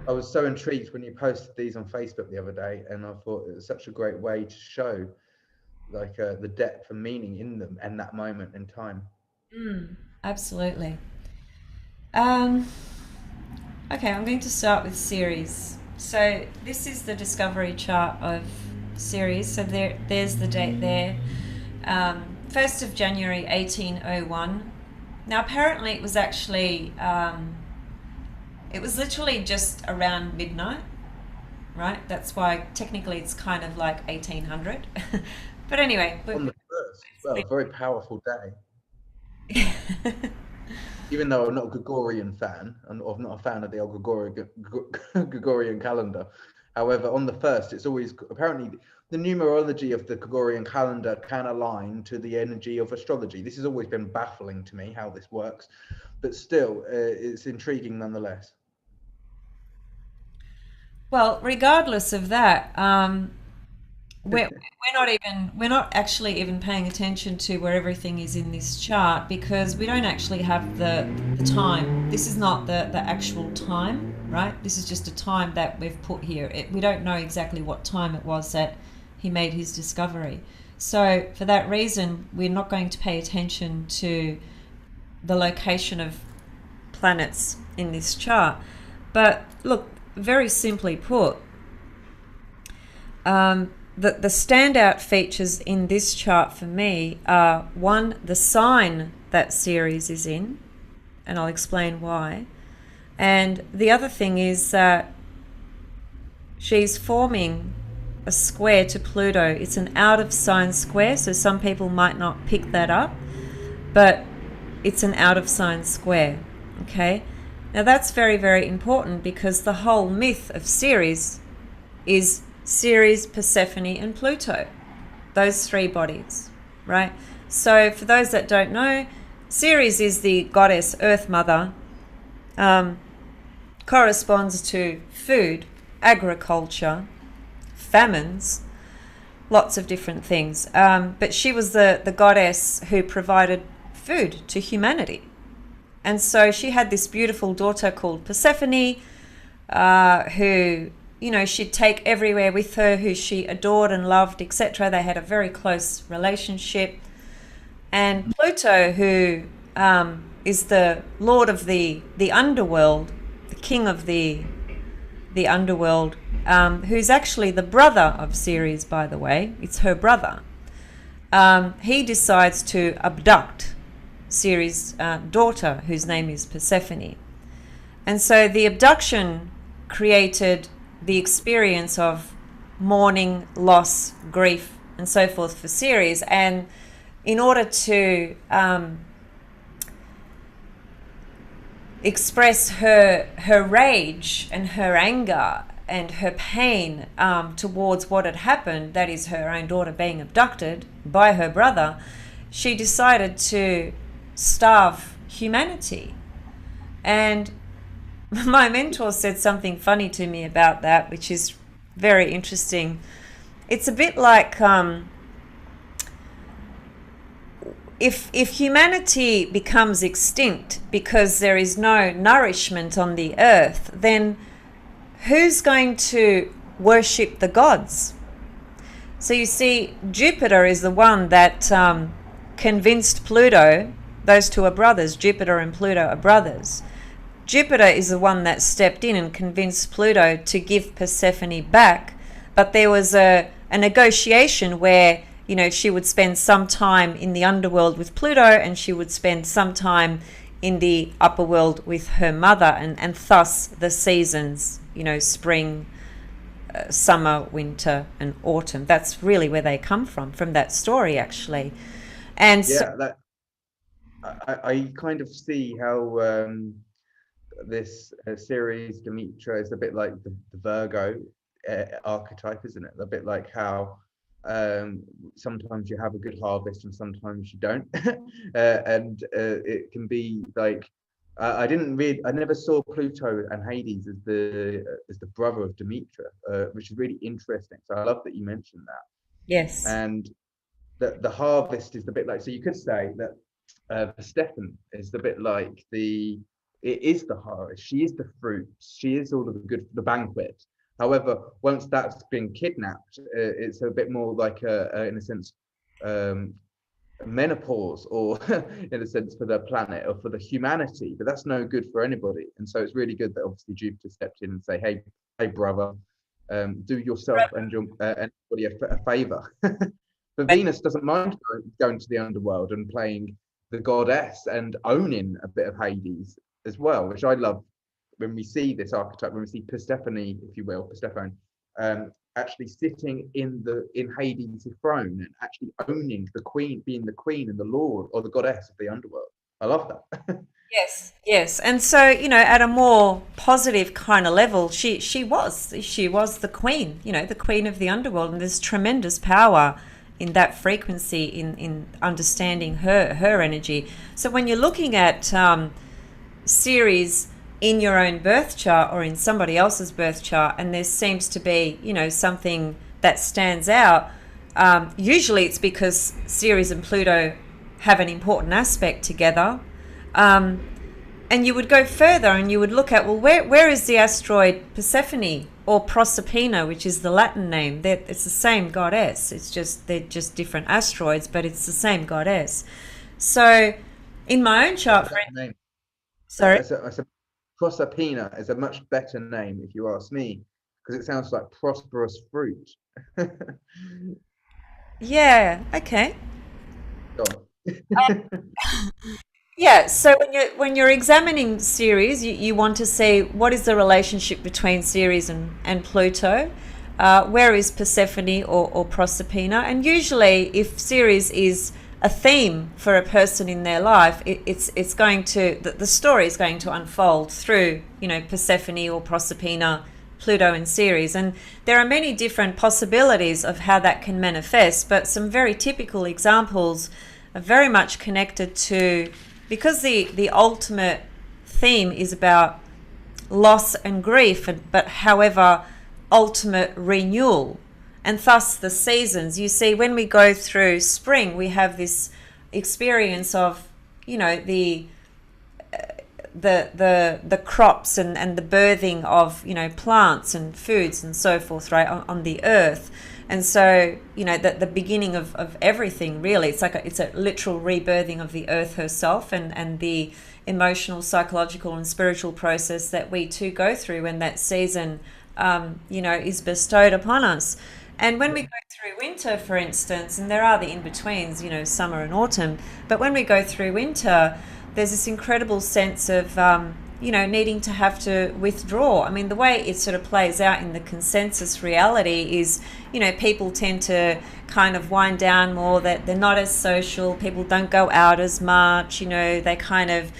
I was so intrigued when you posted these on Facebook the other day, and I thought it was such a great way to show like the depth and meaning in them and that moment in time. Absolutely. Um, okay, I'm going to start with series. So this is the discovery chart of series. So there's the date there. 1st of January 1801. Now apparently it was actually it was literally just around midnight, right? That's why technically it's kind of like 1800. But anyway, On the first, well, a very powerful day. Even though I'm not a Gregorian fan, and I'm not a fan of the old Gregorian calendar. However, on the first, it's always apparently the numerology of the Gregorian calendar can align to the energy of astrology. This has always been baffling to me how this works, but still, it's intriguing nonetheless. well, regardless of that, we're not actually even paying attention to where everything is in this chart because we don't actually have the time. This is not the actual time, right? This is just a time that we've put here. We don't know exactly what time it was that he made his discovery. So for that reason, we're not going to pay attention to the location of planets in this chart. But look, very simply put, the standout features in this chart for me are one, the sign that Ceres is in, and I'll explain why. And the other thing is that she's forming a square to Pluto. It's an out of sign square, so some people might not pick that up, but it's an out of sign square. Okay, now that's very, very important because the whole myth of Ceres is Ceres, Persephone, and Pluto. Those three bodies, right? So for those that don't know, Ceres is the goddess Earth Mother, corresponds to food, agriculture, famines, lots of different things. But she was the goddess who provided food to humanity. And so she had this beautiful daughter called Persephone, who, you know, she'd take everywhere with her, who she adored and loved, etc. They had a very close relationship. And Pluto, who is the lord of the underworld, the king of the underworld, who's actually the brother of Ceres, by the way. It's her brother. He decides to abduct Ceres' daughter, whose name is Persephone. And so the abduction created the experience of mourning, loss, grief, and so forth for Ceres. And in order to express her rage and her anger and her pain towards what had happened, that is her own daughter being abducted by her brother, she decided to starve humanity. And my mentor said something funny to me about that, which is very interesting. It's a bit like if humanity becomes extinct because there is no nourishment on the earth, then who's going to worship the gods? So you see, Jupiter is the one that convinced Pluto. Those two are brothers. Jupiter and Pluto are brothers. Jupiter is the one that stepped in and convinced Pluto to give Persephone back. But there was a negotiation where, you know, she would spend some time in the underworld with Pluto and she would spend some time in the upper world with her mother, and thus the seasons, you know, spring, summer, winter, and autumn. That's really where they come from that story, actually. And yeah, that I kind of see how this series Demetra is a bit like the Virgo archetype, isn't it? A bit like how um, sometimes you have a good harvest and sometimes you don't. And it can be like I never saw Pluto and Hades as the brother of Demeter, which is really interesting. So I love that you mentioned that. Yes. And the harvest is the bit like, so you could say that Persephone is the bit like it is the harvest. She is the fruit. She is all of the banquet. However, once that's been kidnapped, it's a bit more like in a sense, um, menopause, or in a sense for the planet or for the humanity. But that's no good for anybody. And so it's really good that obviously Jupiter stepped in and say, hey, brother, do yourself and your anybody a favor. But Venus doesn't mind going to the underworld and playing the goddess and owning a bit of Hades as well, which I love when we see this archetype, when we see Persephone, if you will, Persephone, actually sitting in Hades' throne and actually owning the queen, being the queen and the lord or the goddess of the underworld. I love that. Yes, yes. And so, at a more positive kind of level, she was the queen, the queen of the underworld, and there's tremendous power in that frequency in understanding her energy. So when you're looking at Ceres in your own birth chart or in somebody else's birth chart, and there seems to be, something that stands out, usually it's because Ceres and Pluto have an important aspect together. Um, and you would go further and you would look at, well, where is the asteroid Persephone or Proserpina, which is the Latin name? It's the same goddess. They're just different asteroids, but it's the same goddess. So in my own chart, Name. sorry. That's a Proserpina is a much better name, if you ask me, because it sounds like prosperous fruit. Yeah, okay. Go on. Yeah, so when you're examining Ceres, you want to see what is the relationship between Ceres and Pluto. Where is Persephone or Proserpina? And usually, if Ceres is a theme for a person in their life, it's going to the story is going to unfold through Persephone or Proserpina, Pluto and Ceres, and there are many different possibilities of how that can manifest. But some very typical examples are very much connected to, because the ultimate theme is about loss and grief, but however, ultimate renewal. And thus the seasons, you see, when we go through spring, we have this experience of, the crops and the birthing of, plants and foods and so forth, right, on the earth. And so, the beginning of everything, really, it's a literal rebirthing of the earth herself, and the emotional, psychological and spiritual process that we too go through when that season, is bestowed upon us. And when we go through winter, for instance, and there are the in-betweens, summer and autumn, but when we go through winter, there's this incredible sense of, needing to have to withdraw. I mean, the way it sort of plays out in the consensus reality is, people tend to kind of wind down more, that they're not as social, people don't go out as much, they kind of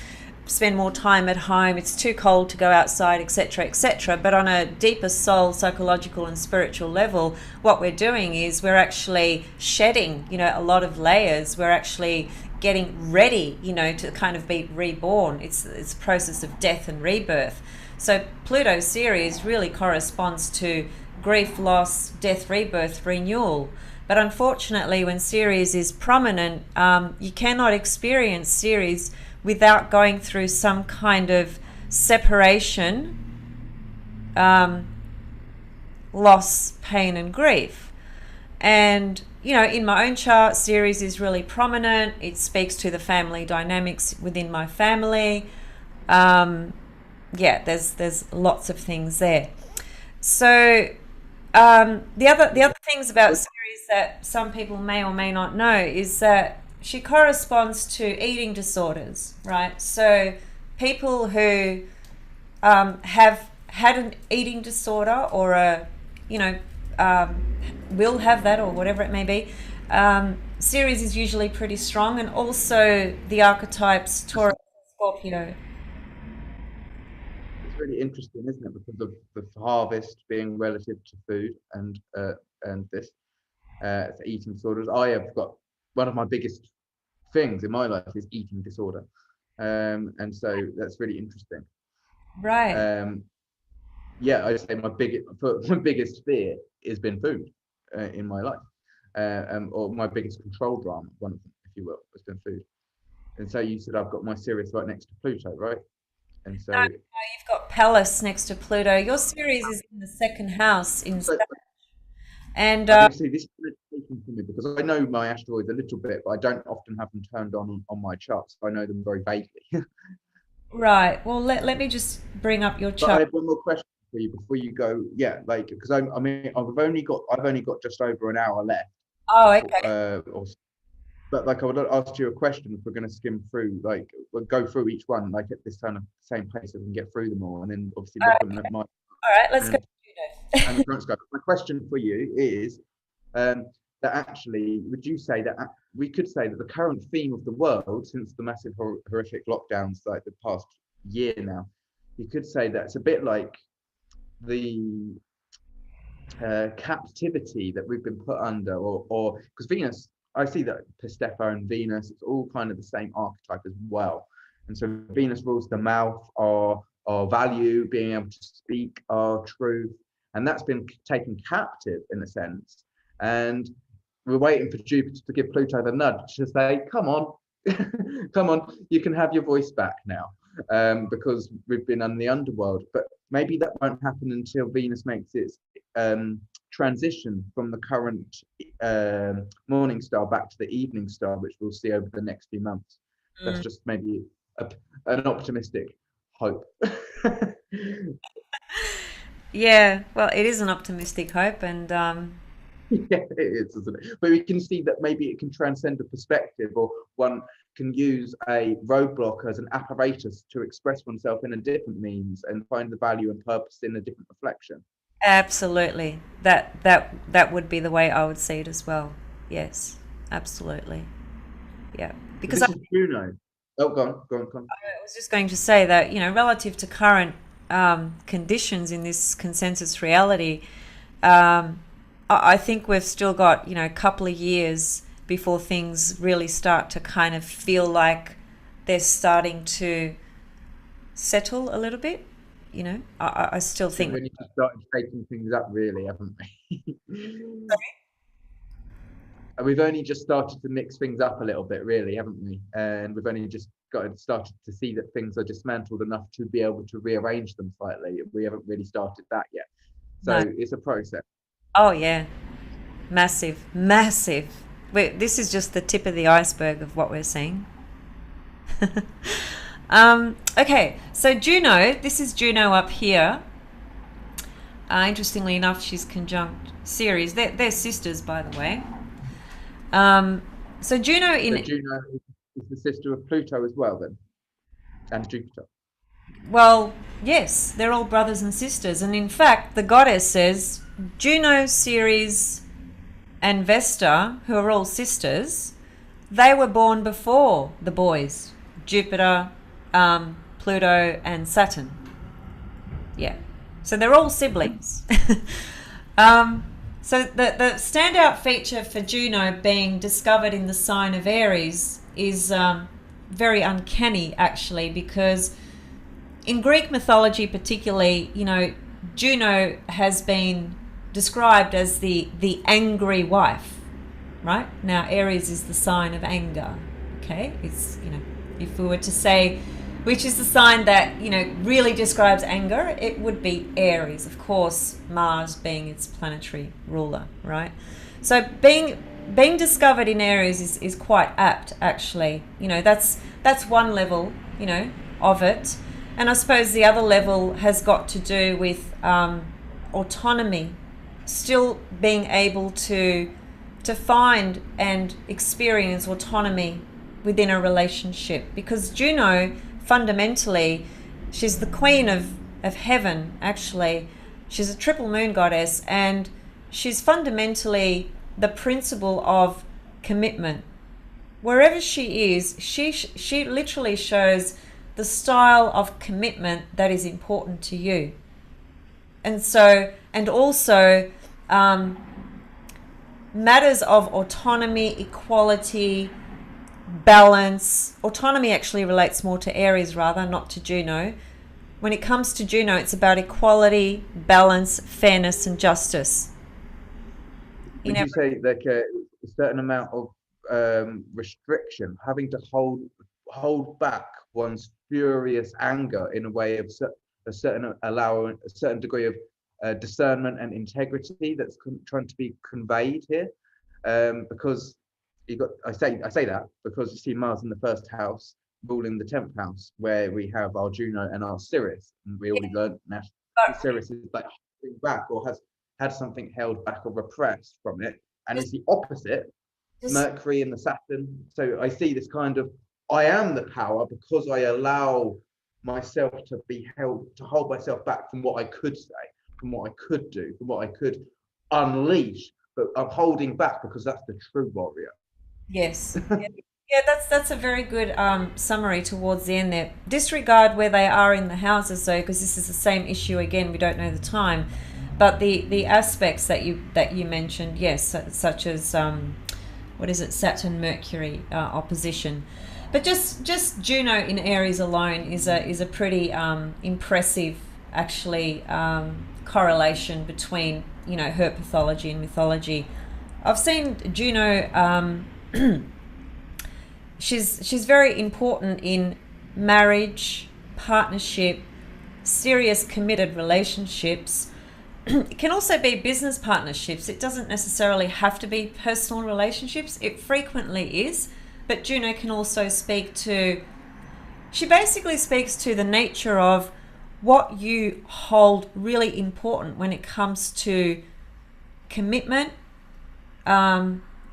spend more time at home, it's too cold to go outside, etc., etc. But on a deeper soul, psychological and spiritual level, what we're doing is we're actually shedding, a lot of layers. We're actually getting ready, to kind of be reborn. It's a process of death and rebirth. So Pluto Ceres really corresponds to grief, loss, death, rebirth, renewal. But unfortunately, when Ceres is prominent, you cannot experience Ceres without going through some kind of separation, loss, pain and grief. And in my own chart, Ceres is really prominent. It speaks to the family dynamics within my family. There's lots of things there. So the other things about Ceres that some people may or may not know is that she corresponds to eating disorders, right? So people who have had an eating disorder or will have that, or whatever it may be, Ceres is usually pretty strong, and also the archetypes Taurus and Scorpio. It's really interesting, isn't it? Because of the harvest being relative to food and this. So eating disorders. I have got one of my biggest things in my life is eating disorder, and so that's really interesting. Right. Yeah, I say my biggest fear has been food in my life, or my biggest control drama, one of them, if you will, has been food. And so you said I've got my Sirius right next to Pluto, right? And No, so, no, you've got Pallas next to Pluto. Your series is in the second house in so and I see this is education for me because I know my asteroids a little bit, but I don't often have them turned on my charts. I know them very vaguely. right. Well, let me just bring up your But I chart. have one more question for you before you go. Yeah, like because I mean I've only got just over an hour left Oh, before, okay. but like I would ask you a question if we're going to skim through, like we'll go through each one like at this kind of same pace so we can get through them all, and then obviously look at them at my All right, let's go and to and the current scope. My question for you is um, that actually, would you say that we could say that the current theme of the world since the massive horrific lockdowns like the past year now, you could say that it's a bit like the captivity that we've been put under, or because Venus, I see that Persephone and Venus, it's all kind of the same archetype as well. And so Venus rules the mouth, our value, being able to speak our truth, and that's been taken captive in a sense. And we're waiting for Jupiter to give Pluto the nudge to say, "Come on, come on, you can have your voice back now," because we've been in the underworld. But maybe that won't happen until Venus makes its transition from the current morning star back to the evening star, which we'll see over the next few months. That's Mm. just maybe an optimistic hope. Yeah, well, it is an optimistic hope, and Yeah, it is, isn't it? But we can see that maybe it can transcend a perspective, or one can use a roadblock as an apparatus to express oneself in a different means and find the value and purpose in a different reflection. absolutely, that would be the way I would see it as well. Yes, absolutely. Yeah, So because this is Juno. Oh, go on. I was just going to say that, relative to current conditions in this consensus reality, I think we've still got, a couple of years before things really start to kind of feel like they're starting to settle a little bit. I still We've think. only just started shaking things up, really, haven't we? And we've only just started to mix things up a little bit, really, haven't we? And we've only just started to see that things are dismantled enough to be able to rearrange them slightly. We haven't really started that yet. No. So it's a process. Oh, yeah. Massive, massive. This is just the tip of the iceberg of what we're seeing. Okay, so Juno, this is Juno up here. Interestingly enough, she's conjunct Ceres. They're sisters, by the way. So Juno So Juno is the sister of Pluto as well, then, and Jupiter. well, yes, they're all brothers and sisters. And in fact, the goddess says Juno, Ceres, and Vesta, who are all sisters, they were born before the boys, Jupiter, Pluto, and Saturn. Yeah. So they're all siblings. So the standout feature for Juno being discovered in the sign of Aries is very uncanny, actually, because in Greek mythology particularly, Juno has been described as the angry wife, right? Now, Aries is the sign of anger, okay? It's, if we were to say which is the sign that, really describes anger, it would be Aries. Of course, Mars being its planetary ruler, right? So being discovered in Aries is quite apt, actually. That's one level, of it. And I suppose the other level has got to do with autonomy, still being able to find and experience autonomy within a relationship, because Juno, fundamentally, she's the queen of heaven, actually. She's a triple moon goddess, and she's fundamentally the principle of commitment. Wherever she is, she literally shows the style of commitment that is important to you. And so, and also, matters of autonomy, equality, balance. Autonomy actually relates more to Aries rather, not to Juno. When it comes to Juno, it's about equality, balance, fairness, and justice. You Would know, you say like a certain amount of restriction, having to hold back one's furious anger in a way of a certain allowing a certain degree of discernment and integrity that's trying to be conveyed here? Because you got I say that because you see Mars in the first house ruling the 10th house, where we have our Juno and our Sirius, and we already learned that Sirius is like holding back or has had something held back or repressed from it, and it's the opposite, just Mercury and the Saturn. So I see this kind of, I am the power because I allow myself to be held, to hold myself back from what I could say, from what I could do, from what I could unleash, but I'm holding back because that's the true warrior. yes. Yeah, that's a very good summary towards the end there. Disregard where they are in the houses though, because this is the same issue again. We don't know the time, but the aspects that you mentioned, yes, such as what is it, Saturn Mercury opposition, but just Juno in Aries alone is a pretty impressive actually correlation between her pathology and mythology. I've seen Juno. She's very important in marriage, partnership, serious committed relationships. It can also be business partnerships. It doesn't necessarily have to be personal relationships. It frequently is, but Juno can also she basically speaks to the nature of what you hold really important when it comes to commitment,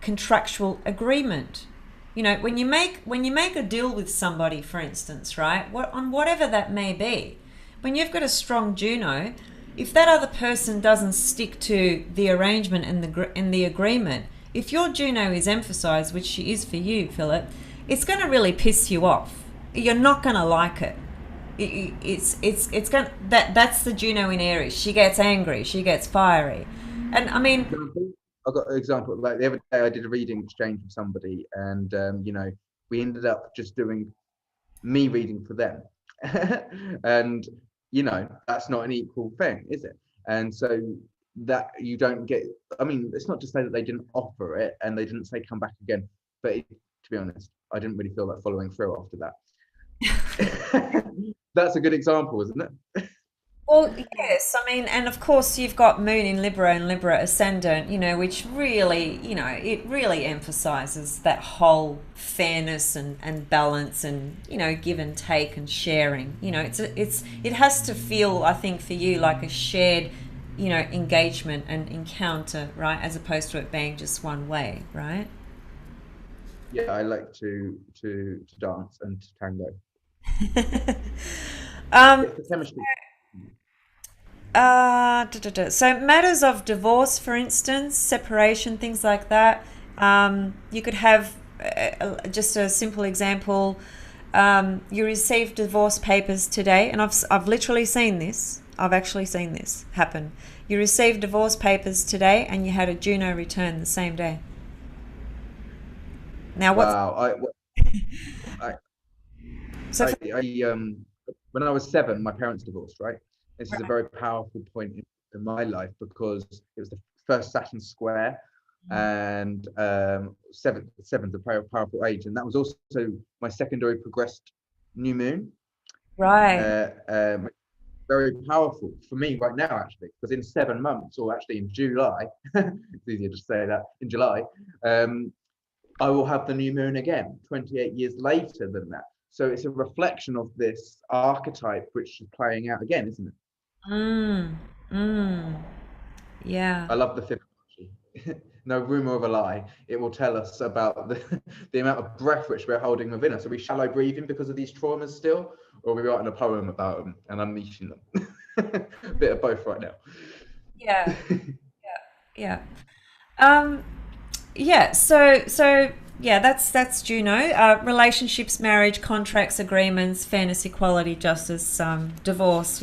contractual agreement. When you make a deal with somebody, for instance, right? On whatever that may be, when you've got a strong Juno, if that other person doesn't stick to the arrangement and the agreement, if your Juno is emphasized, which she is for you, Philip, it's going to really piss you off. You're not going to like it. It's going that's the Juno in Aries. She gets angry. She gets fiery, and I mean. I've got an example. Like the other day, I did a reading exchange with somebody, and we ended up just doing me reading for them, and that's not an equal thing, is it? And so that you don't get. I mean, it's not to say that they didn't offer it and they didn't say come back again, but to be honest, I didn't really feel like following through after that. That's a good example, isn't it? Well, yes, I mean, and of course you've got Moon in Libra and Libra ascendant, which really, it really emphasizes that whole fairness and balance and, give and take and sharing. It has to feel, I think, for you like a shared, engagement and encounter, right? As opposed to it being just one way, right? Yeah, I like to dance and to tango. Um, It's the chemistry. So matters of divorce, for instance, separation, things like that. You could have just a simple example. You received divorce papers today, and I've literally seen this. I've actually seen this happen. You received divorce papers today, and you had a Juno return the same day. Now, what's Wow. I, so? when I was 7, my parents divorced, right? This is a Right. very powerful point in my life because it was the first Saturn square, and seven's a very powerful age, and that was also my secondary progressed new moon. Right. Uh, um, Very powerful for me right now, actually, because in 7 months, or actually in July, it's easier to say that in July, I will have the new moon again, 28 years later than that. So it's a reflection of this archetype which is playing out again, isn't it? Mm, mm, yeah. I love the Fibonacci. No rumor of a lie. It will tell us about the amount of breath which we're holding within us. Are we shallow breathing because of these traumas still? Or are we writing a poem about them and unleashing them? A bit of both right now. Yeah. Yeah. Um, yeah. So yeah, that's Juno. Relationships, marriage, contracts, agreements, fairness, equality, justice, divorce.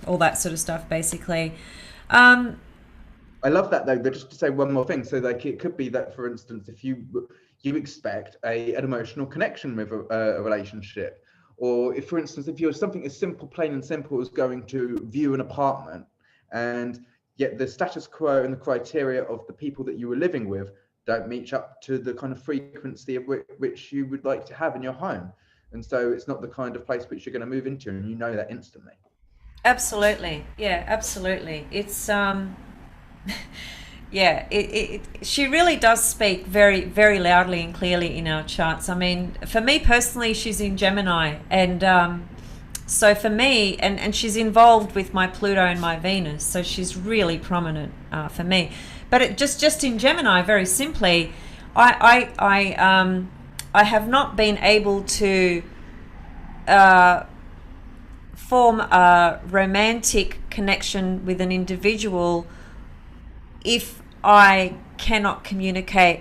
All that sort of stuff, basically. Um, I love that though, but just to say one more thing. So like it could be that, for instance, if you expect an emotional connection with a relationship, or if, for instance, if you're something as simple, plain and simple as going to view an apartment, and yet the status quo and the criteria of the people that you were living with don't meet up to the kind of frequency of which you would like to have in your home. And so it's not the kind of place which you're going to move into, and you know that instantly. Absolutely. Yeah, absolutely. It's yeah, she really does speak very, very loudly and clearly in our charts. I mean, for me personally, she's in Gemini, and so for me, and she's involved with my Pluto and my Venus, so she's really prominent for me. But it just in Gemini, very simply, I have not been able to form a romantic connection with an individual if I cannot communicate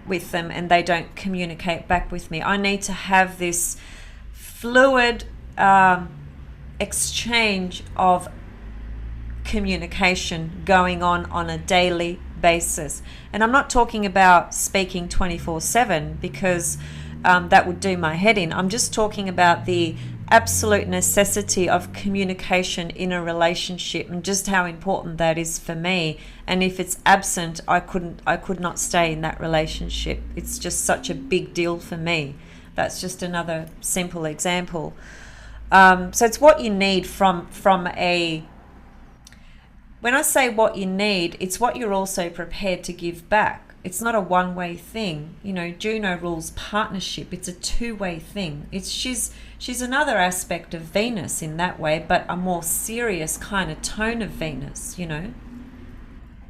with them and they don't communicate back with me. I need to have this fluid exchange of communication going on a daily basis. And I'm not talking about speaking 24/7 because that would do my head in. I'm just talking about the absolute necessity of communication in a relationship and just how important that is for me. And if it's absent, I could not stay in that relationship. It's just such a big deal for me. That's just another simple example. So it's what you need from a, when I say what you need, it's what you're also prepared to give back. It's not a one-way thing. You know, Juno rules partnership. It's a two-way thing. She's another aspect of Venus in that way, but a more serious kind of tone of Venus, you know.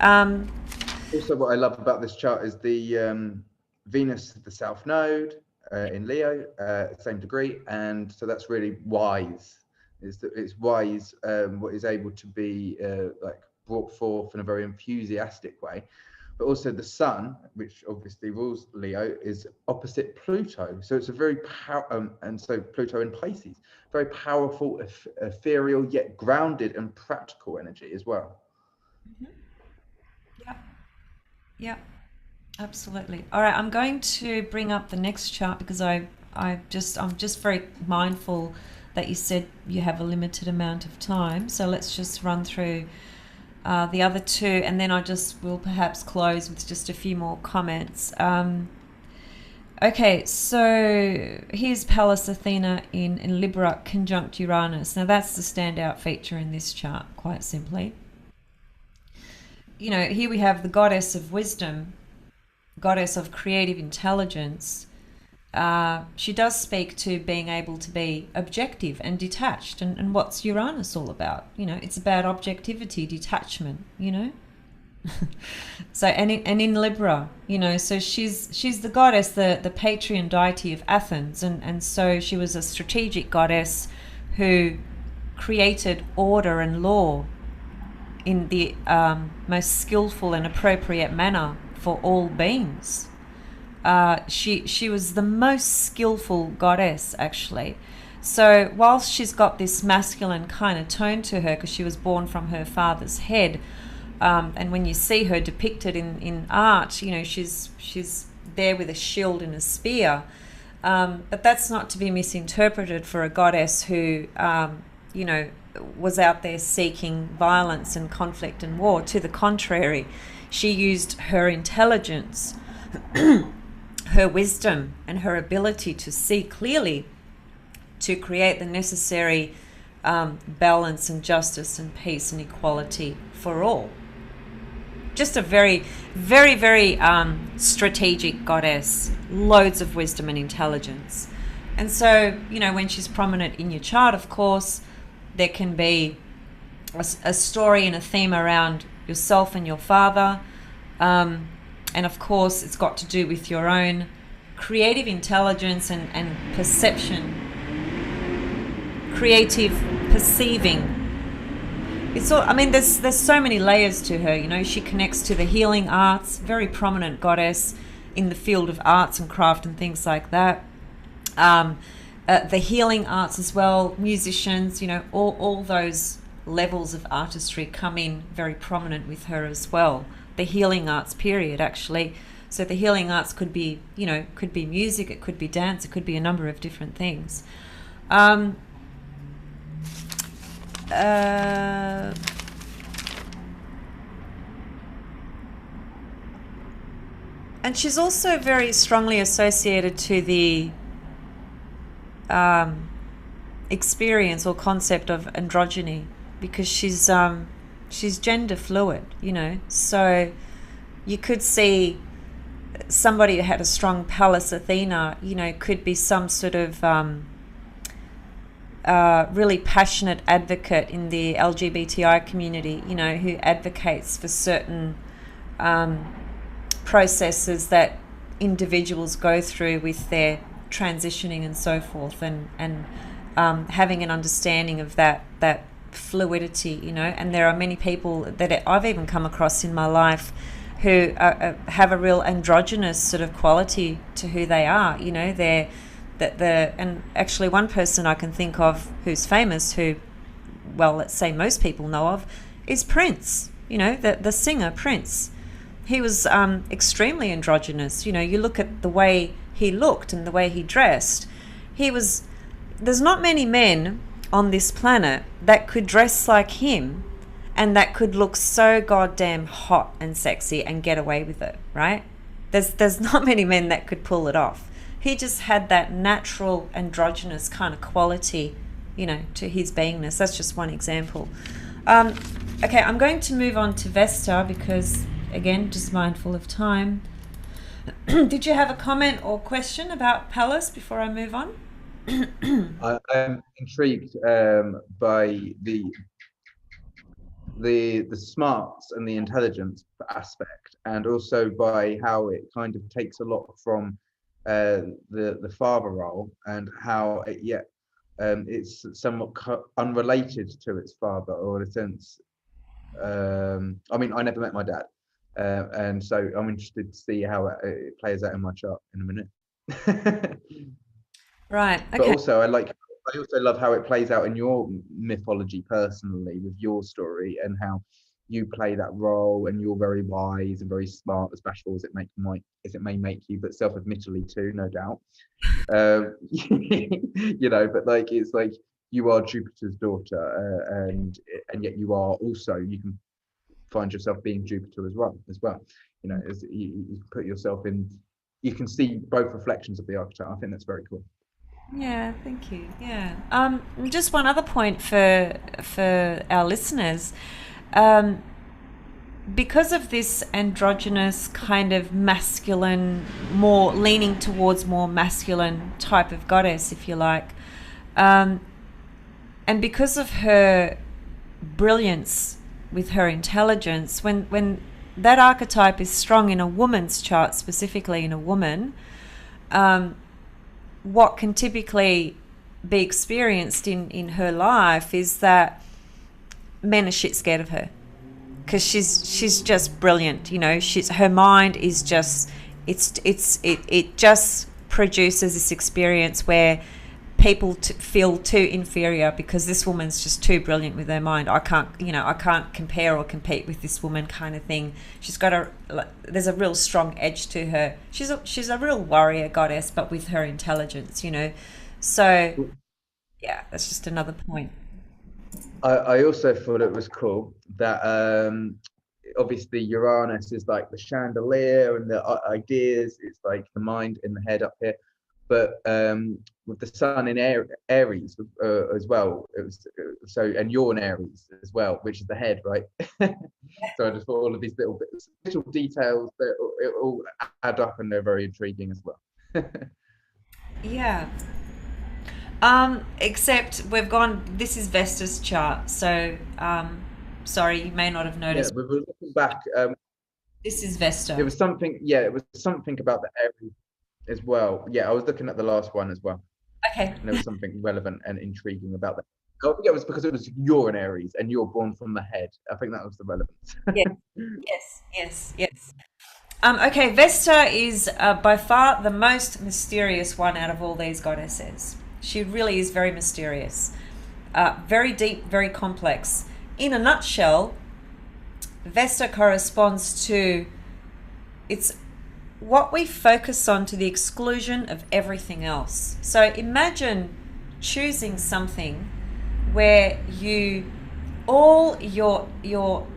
Also, what I love about this chart is the Venus, the South Node in Leo, same degree, and so that's really wise. It's wise, what is able to be like brought forth in a very enthusiastic way. But also the Sun, which obviously rules Leo, is opposite Pluto. So it's a very and so Pluto in Pisces, very powerful, ethereal, yet grounded and practical energy as well. Mm-hmm. Yeah, absolutely. All right, I'm going to bring up the next chart because I'm just very mindful that you said you have a limited amount of time. So let's just run through the other two, and then will perhaps close with just a few more comments. Okay, so here's Pallas Athena in Libra conjunct Uranus. Now that's the standout feature in this chart, quite simply. You know, here we have the goddess of wisdom, goddess of creative intelligence. She does speak to being able to be objective and detached. And what's Uranus all about? You know, it's about objectivity, detachment, you know. So, and in Libra, you know, so she's the goddess, the patron deity of Athens. And so she was a strategic goddess who created order and law in the most skillful and appropriate manner for all beings. She was the most skillful goddess, actually. So whilst she's got this masculine kind of tone to her because she was born from her father's head, and when you see her depicted in art, you know, she's there with a shield and a spear, but that's not to be misinterpreted for a goddess who, you know, was out there seeking violence and conflict and war. To the contrary, she used her intelligence, her wisdom, and her ability to see clearly to create the necessary balance and justice and peace and equality for all. Just a very, very, very strategic goddess, loads of wisdom and intelligence. And so, you know, when she's prominent in your chart, of course, there can be a story and a theme around yourself and your father. And of course, it's got to do with your own creative intelligence and perception, creative perceiving. It's all, I mean, there's so many layers to her. You know, she connects to the healing arts, very prominent goddess in the field of arts and craft and things like that. The healing arts as well, musicians, you know, all those levels of artistry come in very prominent with her as well. The healing arts period, actually. So the healing arts could be, could be music, it could be dance, it could be a number of different things. And she's also very strongly associated to the experience or concept of androgyny, because she's gender fluid, so you could see somebody who had a strong Pallas Athena, could be some sort of really passionate advocate in the LGBTI community, who advocates for certain processes that individuals go through with their transitioning and so forth, and having an understanding of that fluidity, and there are many people that I've even come across in my life who have a real androgynous sort of quality to who they are. And actually one person I can think of who's famous, who, well, let's say most people know of, is Prince. The singer Prince. He was extremely androgynous. You look at the way he looked and the way he dressed. There's not many men on this planet that could dress like him and that could look so goddamn hot and sexy and get away with it, right? There's not many men that could pull it off. He just had that natural androgynous kind of quality, to his beingness. That's just one example. Okay, I'm going to move on to Vesta because, again, just mindful of time. Did you have a comment or question about Pallas before I move on? I'm intrigued by the smarts and the intelligence aspect, and also by how it kind of takes a lot from the father role, and how it's somewhat unrelated to its father, or in a sense. I mean, I never met my dad, and so I'm interested to see how it plays out in my chart in a minute. Right. Okay. But also, I also love how it plays out in your mythology personally, with your story and how you play that role, and you're very wise and very smart, as bashful as it may make you, but self-admittedly too, no doubt. But like, it's like you are Jupiter's daughter, and yet you are also, you can find yourself being Jupiter as well. As you put yourself in, you can see both reflections of the archetype. I think that's very cool. Yeah, thank you. Yeah. Just one other point for our listeners. Because of this androgynous kind of masculine, more leaning towards more masculine type of goddess, if you like, and because of her brilliance with her intelligence, when that archetype is strong in a woman's chart, specifically in a woman, what can typically be experienced in her life is that men are shit scared of her, because she's just brilliant. Her mind is just, it just produces this experience where people feel too inferior because this woman's just too brilliant with her mind. I can't compare or compete with this woman, kind of thing. She's got there's a real strong edge to her. She's a real warrior goddess, but with her intelligence, So, yeah, that's just another point. I also thought it was cool that obviously Uranus is like the chandelier and the ideas. It's like the mind in the head up here. But with the sun in Aries as well, it was and you're in Aries as well, which is the head, right? So I just thought all of these little details that it all add up, and they're very intriguing as well. Yeah. Except we've gone. This is Vesta's chart, so sorry, you may not have noticed. Yeah, we were looking back. This is Vesta. It was something. Yeah, it was something about the Aries as well. Yeah, I was looking at the last one as well. Okay. And there was something relevant and intriguing about that. I think it was because it was you're an Aries and you're born from the head. I think that was the relevance. Yes. Okay, Vesta is by far the most mysterious one out of all these goddesses. She really is very mysterious, very deep, very complex. in a nutshell, Vesta corresponds to, it's what we focus on to the exclusion of everything else. So imagine choosing something where your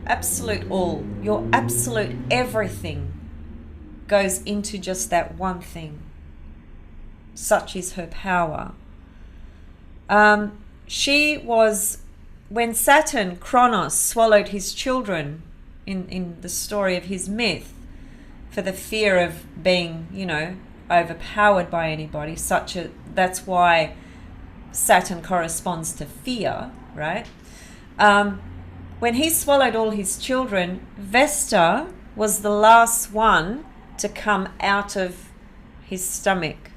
absolute everything goes into just that one thing. Such is her power. She was, when Saturn, Kronos, swallowed his children in the story of his myth, for the fear of being, overpowered by anybody, that's why Saturn corresponds to fear, right? When he swallowed all his children, Vesta was the last one to come out of his stomach.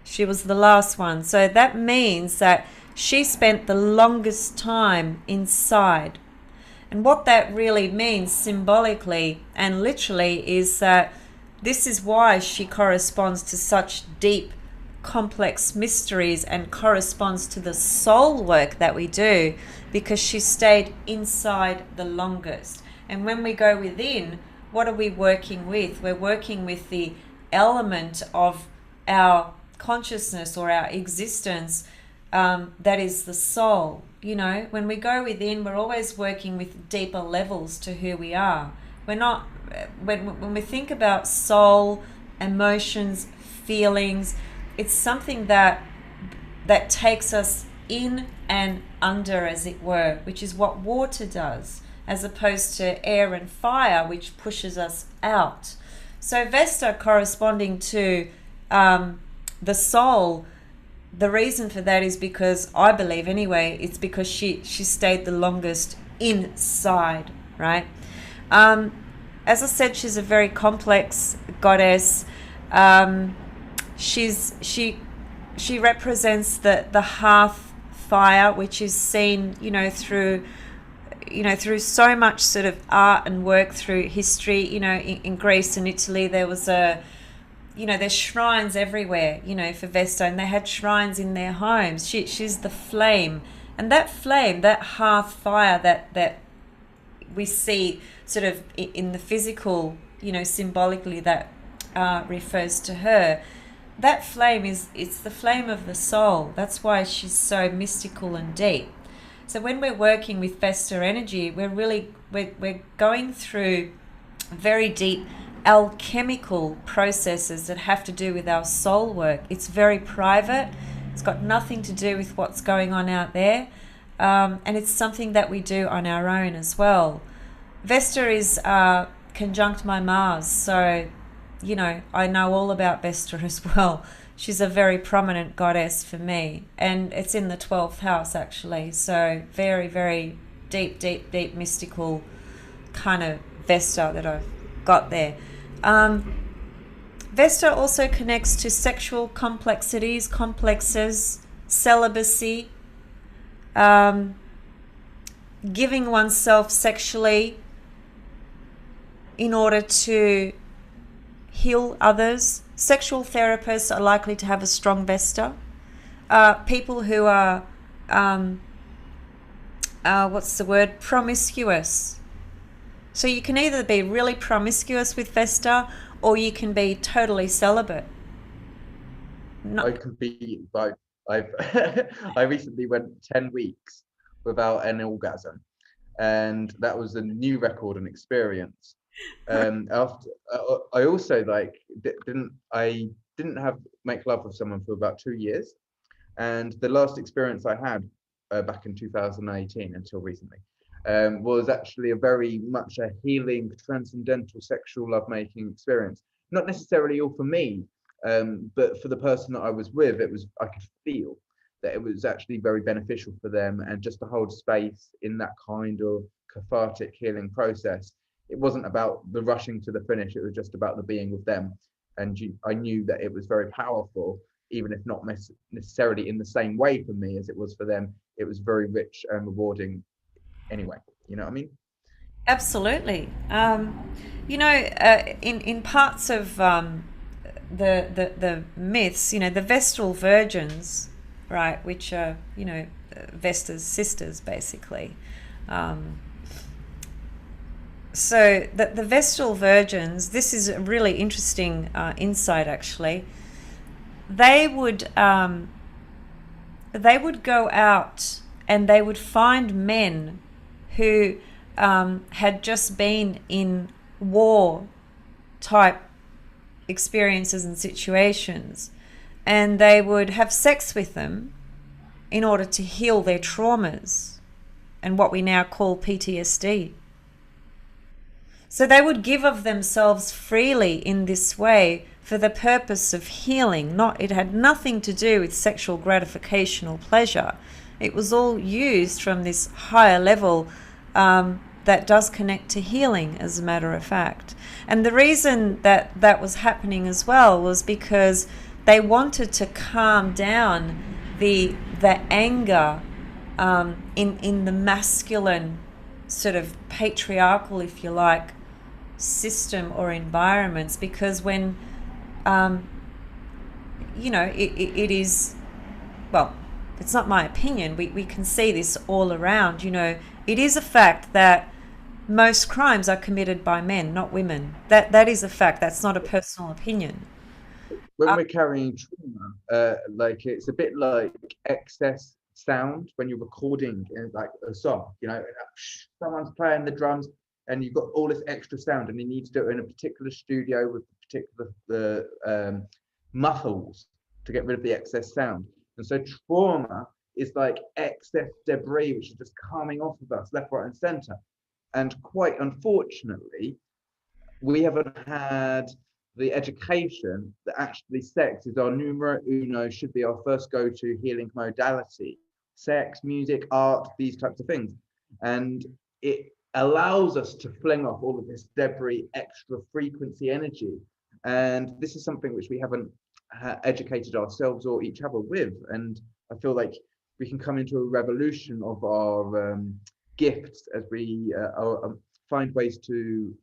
She was the last one. So that means that she spent the longest time inside. And what that really means symbolically and literally is that this is why she corresponds to such deep, complex mysteries and corresponds to the soul work that we do, because she stayed inside the longest. And when we go within, what are we working with? We're working with the element of our consciousness or our existence, that is the soul. When we go within, we're always working with deeper levels to who we are. We're not, when we think about soul, emotions, feelings, it's something that takes us in and under, as it were, which is what water does, as opposed to air and fire, which pushes us out. So Vesta corresponding to the soul, the reason for that is because, I believe anyway, it's because she stayed the longest inside, right? As I said, she's a very complex goddess. She represents the hearth fire, which is seen, through so much sort of art and work through history. In Greece and Italy, there was there's shrines everywhere, for Vesta, and they had shrines in their homes. She's the flame, and that flame, that hearth fire that we see sort of in the physical, symbolically, that refers to her. That flame it's the flame of the soul. That's why she's so mystical and deep. So when we're working with Vesta energy, we're going through very deep alchemical processes that have to do with our soul work. It's very private. It's got nothing to do with what's going on out there. And it's something that we do on our own as well. Vesta is conjunct my Mars, so I know all about Vesta as well. She's a very prominent goddess for me, and it's in the 12th house actually. So very, very deep mystical kind of Vesta that I've got there. Vesta also connects to sexual complexes, celibacy, giving oneself sexually in order to heal others. Sexual therapists are likely to have a strong Vesta. People who are, promiscuous. So you can either be really promiscuous with Vesta, or you can be totally celibate. I can be both. I recently went 10 weeks without an orgasm, and that was a new record and experience. After I also didn't have make love with someone for about 2 years, and the last experience I had back in 2018 until recently was actually a very much a healing, transcendental sexual lovemaking experience. Not necessarily all for me, but for the person that I was with, I could feel that it was actually very beneficial for them, and just to hold space in that kind of cathartic healing process. It wasn't about the rushing to the finish, it was just about the being with them. And I knew that it was very powerful, even if not necessarily in the same way for me as it was for them. It was very rich and rewarding anyway. You know what I mean? Absolutely. In parts of the myths, the Vestal virgins, right, which are, Vesta's sisters, basically. So the Vestal Virgins, this is a really interesting insight actually. They would go out and they would find men who had just been in war type experiences and situations, and they would have sex with them in order to heal their traumas and what we now call PTSD. So they would give of themselves freely in this way for the purpose of healing. It had nothing to do with sexual gratification or pleasure. It was all used from this higher level that does connect to healing, as a matter of fact. And the reason that that was happening as well was because they wanted to calm down the anger in the masculine sort of patriarchal, if you like, system or environments, because when it is, well, it's not my opinion, we can see this all around. It is a fact that most crimes are committed by men, not women. That is a fact. That's not a personal opinion. When we're carrying trauma, like it's a bit like excess sound when you're recording like a song, someone's playing the drums and you've got all this extra sound and you need to do it in a particular studio with particular muffles to get rid of the excess sound. And so trauma is like excess debris which is just coming off of us left, right and center. And quite unfortunately, we haven't had the education that actually sex is our numero uno, should be our first go-to healing modality. Sex, music, art, these types of things. And it allows us to fling off all of this debris, extra frequency energy. And this is something which we haven't educated ourselves or each other with. And I feel like we can come into a revolution of our gifts as we find ways to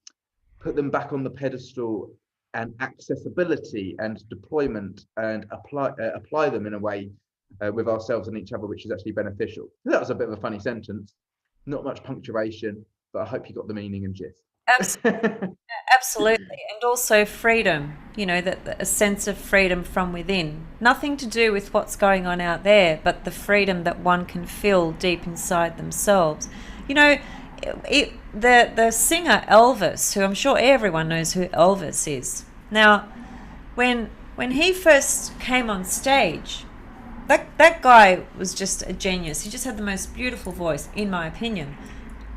put them back on the pedestal, and accessibility and deployment, and apply them in a way with ourselves and each other, which is actually beneficial. That was a bit of a funny sentence, not much punctuation, but I hope you got the meaning and gist. Absolutely. And also freedom, that a sense of freedom from within. Nothing to do with what's going on out there, but the freedom that one can feel deep inside themselves. The singer Elvis, who I'm sure everyone knows who Elvis is. Now, when he first came on stage, that guy was just a genius. He just had the most beautiful voice, in my opinion.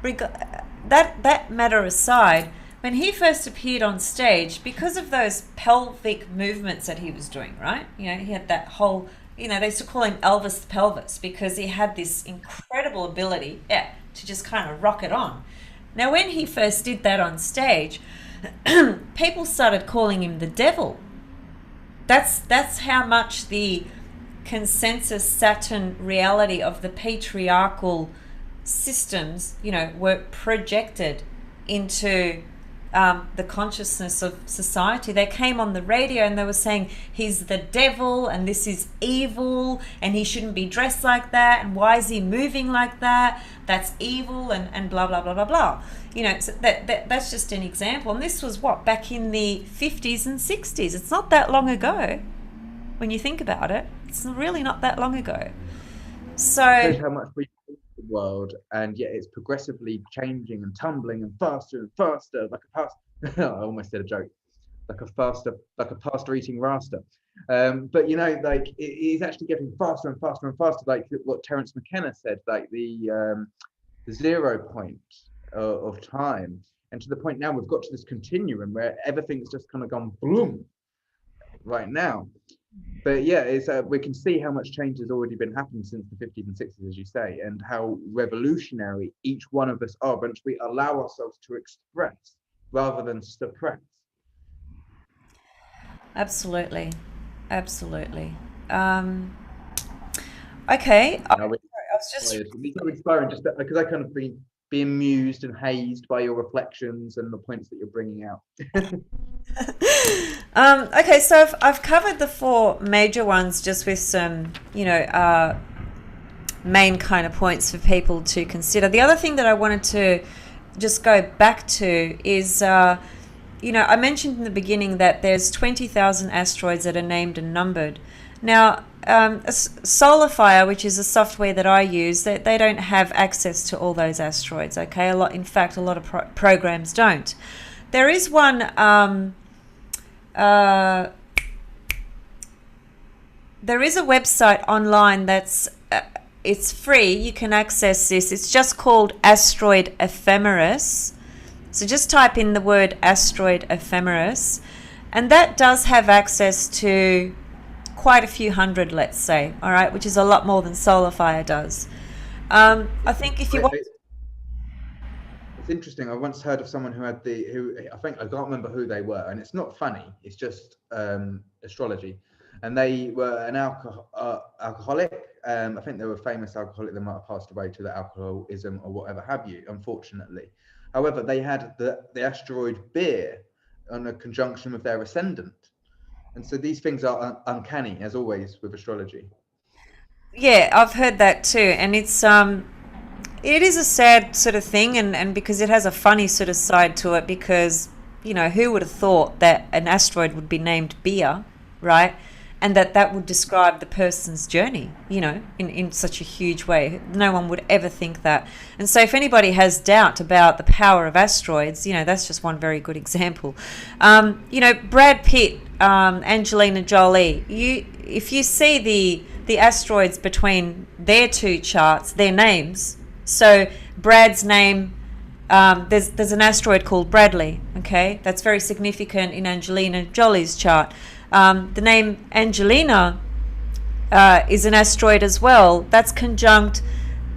That matter aside, when he first appeared on stage, because of those pelvic movements that he was doing, right? He had that whole, they used to call him Elvis the Pelvis, because he had this incredible ability, to just kind of rock it on. Now, when he first did that on stage, people started calling him the devil. That's how much the consensus Saturn reality of the patriarchal systems, were projected into the consciousness of society. They came on the radio and they were saying he's the devil and this is evil and he shouldn't be dressed like that, and why is he moving like that? That's evil, and blah blah blah blah blah. So that's just an example. And this was back in the 50s and 60s. It's not that long ago when you think about it. It's really not that long ago. So how much we the world, and yet it's progressively changing and tumbling and faster, like a past I almost said a joke, like a pastor eating raster. But like it is actually getting faster and faster and faster, like what Terence McKenna said, like the 0 point of time, and to the point now we've got to this continuum where everything's just kind of gone boom right now. But yeah, it's we can see how much change has already been happening since the 50s and 60s, as you say, and how revolutionary each one of us are once we allow ourselves to express rather than suppress. Absolutely. Okay. I was just so inspiring, just because I kind of been amused and hazed by your reflections and the points that you're bringing out. Okay, so I've covered the 4 major ones just with some, main kind of points for people to consider. The other thing that I wanted to just go back to is, I mentioned in the beginning that there's 20,000 asteroids that are named and numbered. Now, Solarfire, which is a software that I use, they don't have access to all those asteroids. Okay, in fact, a lot of programs don't. There is one. There is a website online that's it's free. You can access this. It's just called Asteroid Ephemeris. So just type in the word Asteroid Ephemeris, and that does have access to quite a few hundred, let's say, all right, which is a lot more than Solarfire does. I think if you want... It's interesting. I once heard of someone who had I think, I can't remember who they were, and it's not funny, it's just astrology. And they were an alcoholic. I think they were a famous alcoholic. They might have passed away to the alcoholism or whatever have you, unfortunately. However, they had the asteroid Bear on a conjunction with their ascendant. And so these things are uncanny, as always, with astrology. Yeah, I've heard that too. And it is a sad sort of thing, and because it has a funny sort of side to it, because, who would have thought that an asteroid would be named Beer, right? And that would describe the person's journey, in such a huge way. No one would ever think that. And so if anybody has doubt about the power of asteroids, that's just one very good example. Brad Pitt, Angelina Jolie, if you see the asteroids between their two charts, their names, so Brad's name, there's an asteroid called Bradley, okay? That's very significant in Angelina Jolie's chart. The name Angelina is an asteroid as well. That's conjunct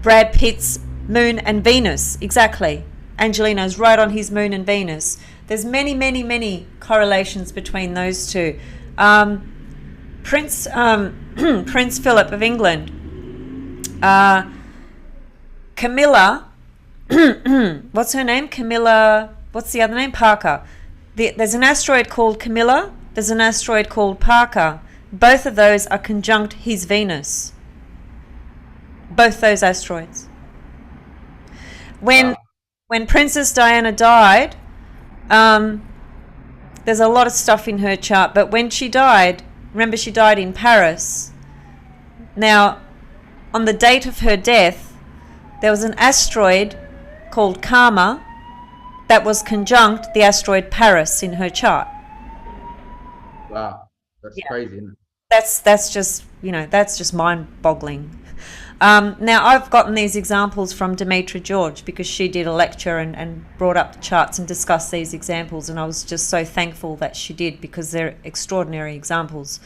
Brad Pitt's moon and Venus. Exactly. Angelina is right on his moon and Venus. There's many, many, many correlations between those two. Prince Philip of England. Camilla. What's her name? Camilla. What's the other name? Parker. There's an asteroid called Camilla. There's an asteroid called Parker. Both of those are conjunct his Venus. Both those asteroids. When Princess Diana died, there's a lot of stuff in her chart, but when she died, remember, she died in Paris. Now, on the date of her death, there was an asteroid called Karma that was conjunct the asteroid Paris in her chart. Wow, that's crazy, isn't it? That's just mind-boggling. Now, I've gotten these examples from Demetra George because she did a lecture and brought up the charts and discussed these examples, and I was just so thankful that she did, because they're extraordinary examples.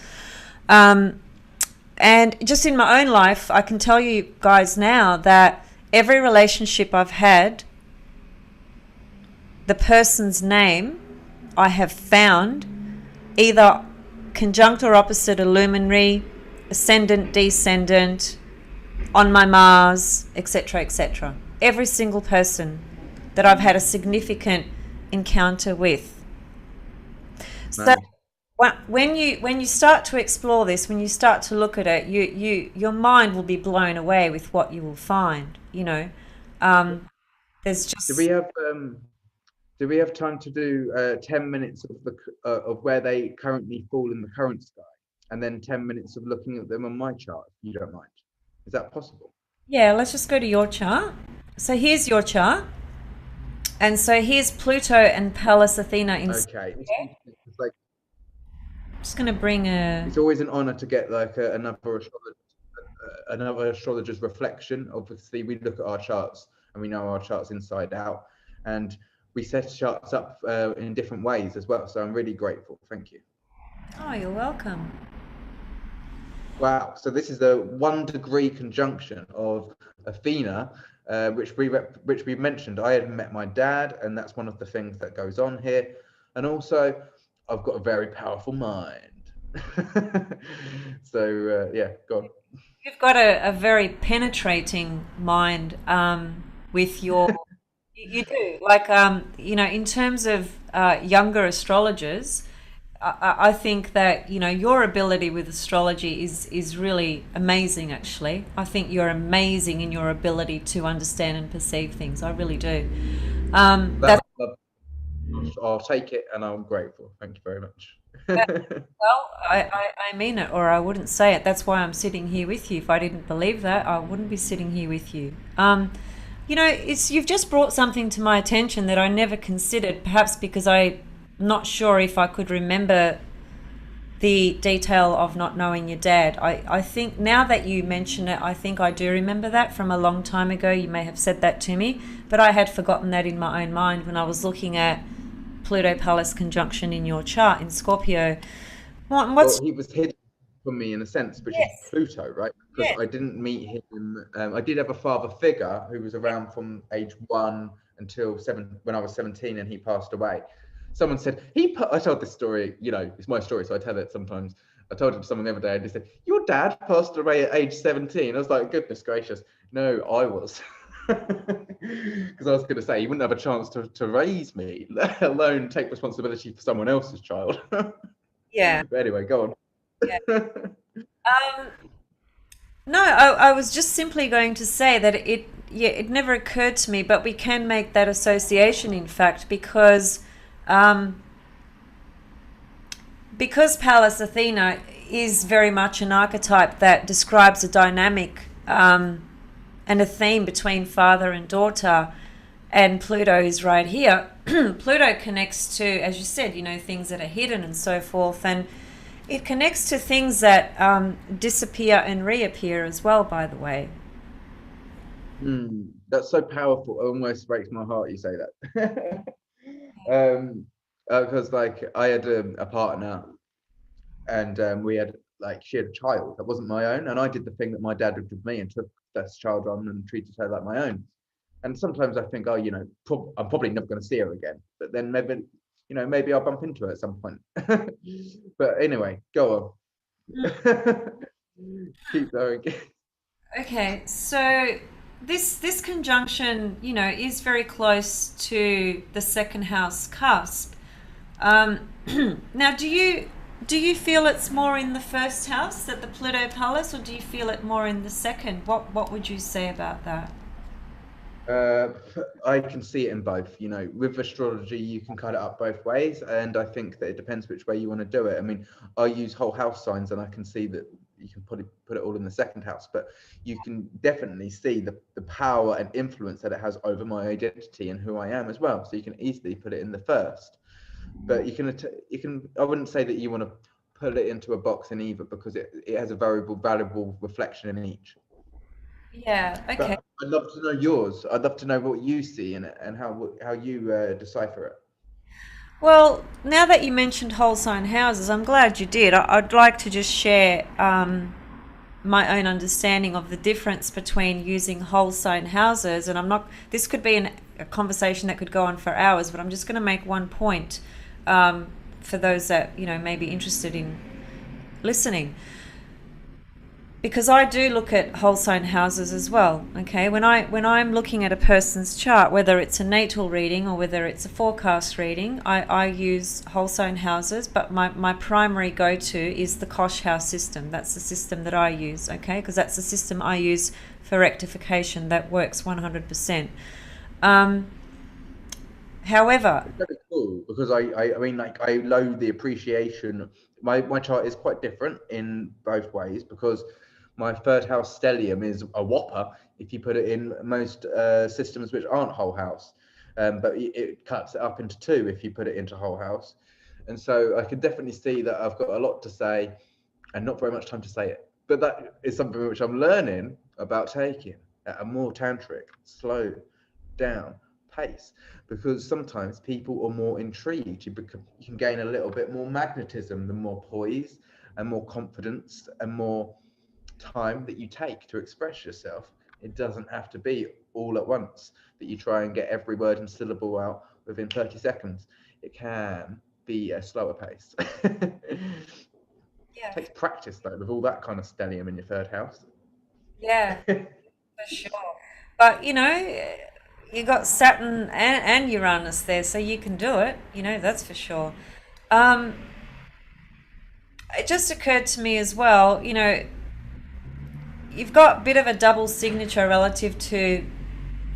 And just in my own life, I can tell you guys now that every relationship I've had, the person's name I have found either conjunct or opposite a luminary, ascendant, descendant, on my Mars, etc., etc. Every single person that I've had a significant encounter with. So when you start to explore this, when you start to look at it, your mind will be blown away with what you will find. There's just... Do we have time to do 10 minutes of where they currently fall in the current sky, and then 10 minutes of looking at them on my chart, if you don't mind? Is that possible? Yeah, let's just go to your chart. So here's your chart. And so here's Pluto and Pallas Athena in... Okay. It's like... I'm just going to bring a... It's always an honor to get like another astrologer's reflection. Obviously, we look at our charts and we know our charts inside out. And we set charts up in different ways as well. So I'm really grateful. Thank you. Oh, you're welcome. Wow. So this is the 1 degree conjunction of Athena, which we mentioned. I had met my dad, and that's one of the things that goes on here. And also, I've got a very powerful mind. So yeah, go on. You've got a very penetrating mind with your... You do. Like, in terms of younger astrologers, I think that, your ability with astrology is really amazing, actually. I think you're amazing in your ability to understand and perceive things. I really do. That That's I'll take it, and I'm grateful. Thank you very much. Well, I mean it, or I wouldn't say it. That's why I'm sitting here with you. If I didn't believe that, I wouldn't be sitting here with you. You've just brought something to my attention that I never considered, perhaps because I'm not sure if I could remember the detail of not knowing your dad. I think now that you mention it, I think I do remember that from a long time ago. You may have said that to me, but I had forgotten that in my own mind when I was looking at Pluto Pallas conjunction in your chart in Scorpio. Well, What's he was hidden from me in a sense, which is Yes, Pluto, right? Because yes. I didn't meet him. I did have a father figure who was around from age 1 until 7 when I was 17, and he passed away. Someone said I told this story. It's my story, so I tell it sometimes. I told it to someone the other day, and they said, "Your dad passed away at age 17." I was like, "Goodness gracious, no, I was." Because I was going to say he wouldn't have a chance to raise me, let alone take responsibility for someone else's child. Yeah. But anyway, go Yeah. on. Um, no, I was just simply going to say that it never occurred to me, but we can make that association, in fact, um, because Pallas Athena is very much an archetype that describes a dynamic and a theme between father and daughter, and Pluto is right here. Pluto connects to, as you said, things that are hidden and so forth, and it connects to things that disappear and reappear as well, by the way. That's so powerful. It almost breaks my heart you say that. um, because like I had a partner, and we had she had a child that wasn't my own, and I did the thing that my dad would with me and took that child on and treated her like my own. And sometimes I think, oh, I'm probably never going to see her again. But then maybe I'll bump into her at some point. But anyway, go on. Keep going. Okay, so this conjunction, is very close to the second house cusp. Now, do you feel it's more in the first house, that the Pluto Palace, or do you feel it more in the second? What would you say about that? Uh, I can see it in both. With astrology, you can cut it up both ways, and I think that it depends which way you want to do it. I mean, I use whole house signs, and I can see that you can put it all in the second house, but you can definitely see the power and influence that it has over my identity and who I am as well. So you can easily put it in the first, but you can. I wouldn't say that you want to put it into a box in either, because it has a valuable reflection in each. Yeah, okay. But I'd love to know yours. I'd love to know what you see in it and how you decipher it. Well, now that you mentioned whole sign houses, I'm glad you did. I'd like to just share my own understanding of the difference between using whole sign houses, and this could be a conversation that could go on for hours, but I'm just going to make one point for those that may be interested in listening, because I do look at whole sign houses as well. Okay, when I'm looking at a person's chart, whether it's a natal reading or whether it's a forecast reading, I use whole sign houses, but my primary go-to is the Kosh house system. That's the system that I use. Okay, because that's the system I use for rectification. That works 100%. However, It's very cool because I mean, like, I load the appreciation. My chart is quite different in both ways, because my third house stellium is a whopper if you put it in most systems which aren't whole house, but it cuts it up into two if you put it into whole house. And so I can definitely see that I've got a lot to say and not very much time to say it. But that is something which I'm learning about taking at a more tantric, slow down pace, because sometimes people are more intrigued. You can gain a little bit more magnetism, the more poise and more confidence and more time that you take to express yourself. It doesn't have to be all at once that you try and get every word and syllable out within 30 seconds. It can be a slower pace. yeah, Takes practice though, with all that kind of stellium in your third house. yeah, for sure. But you got Saturn and Uranus there, so you can do it. That's for sure. Um, it just occurred to me as well, you know, you've got a bit of a double signature relative to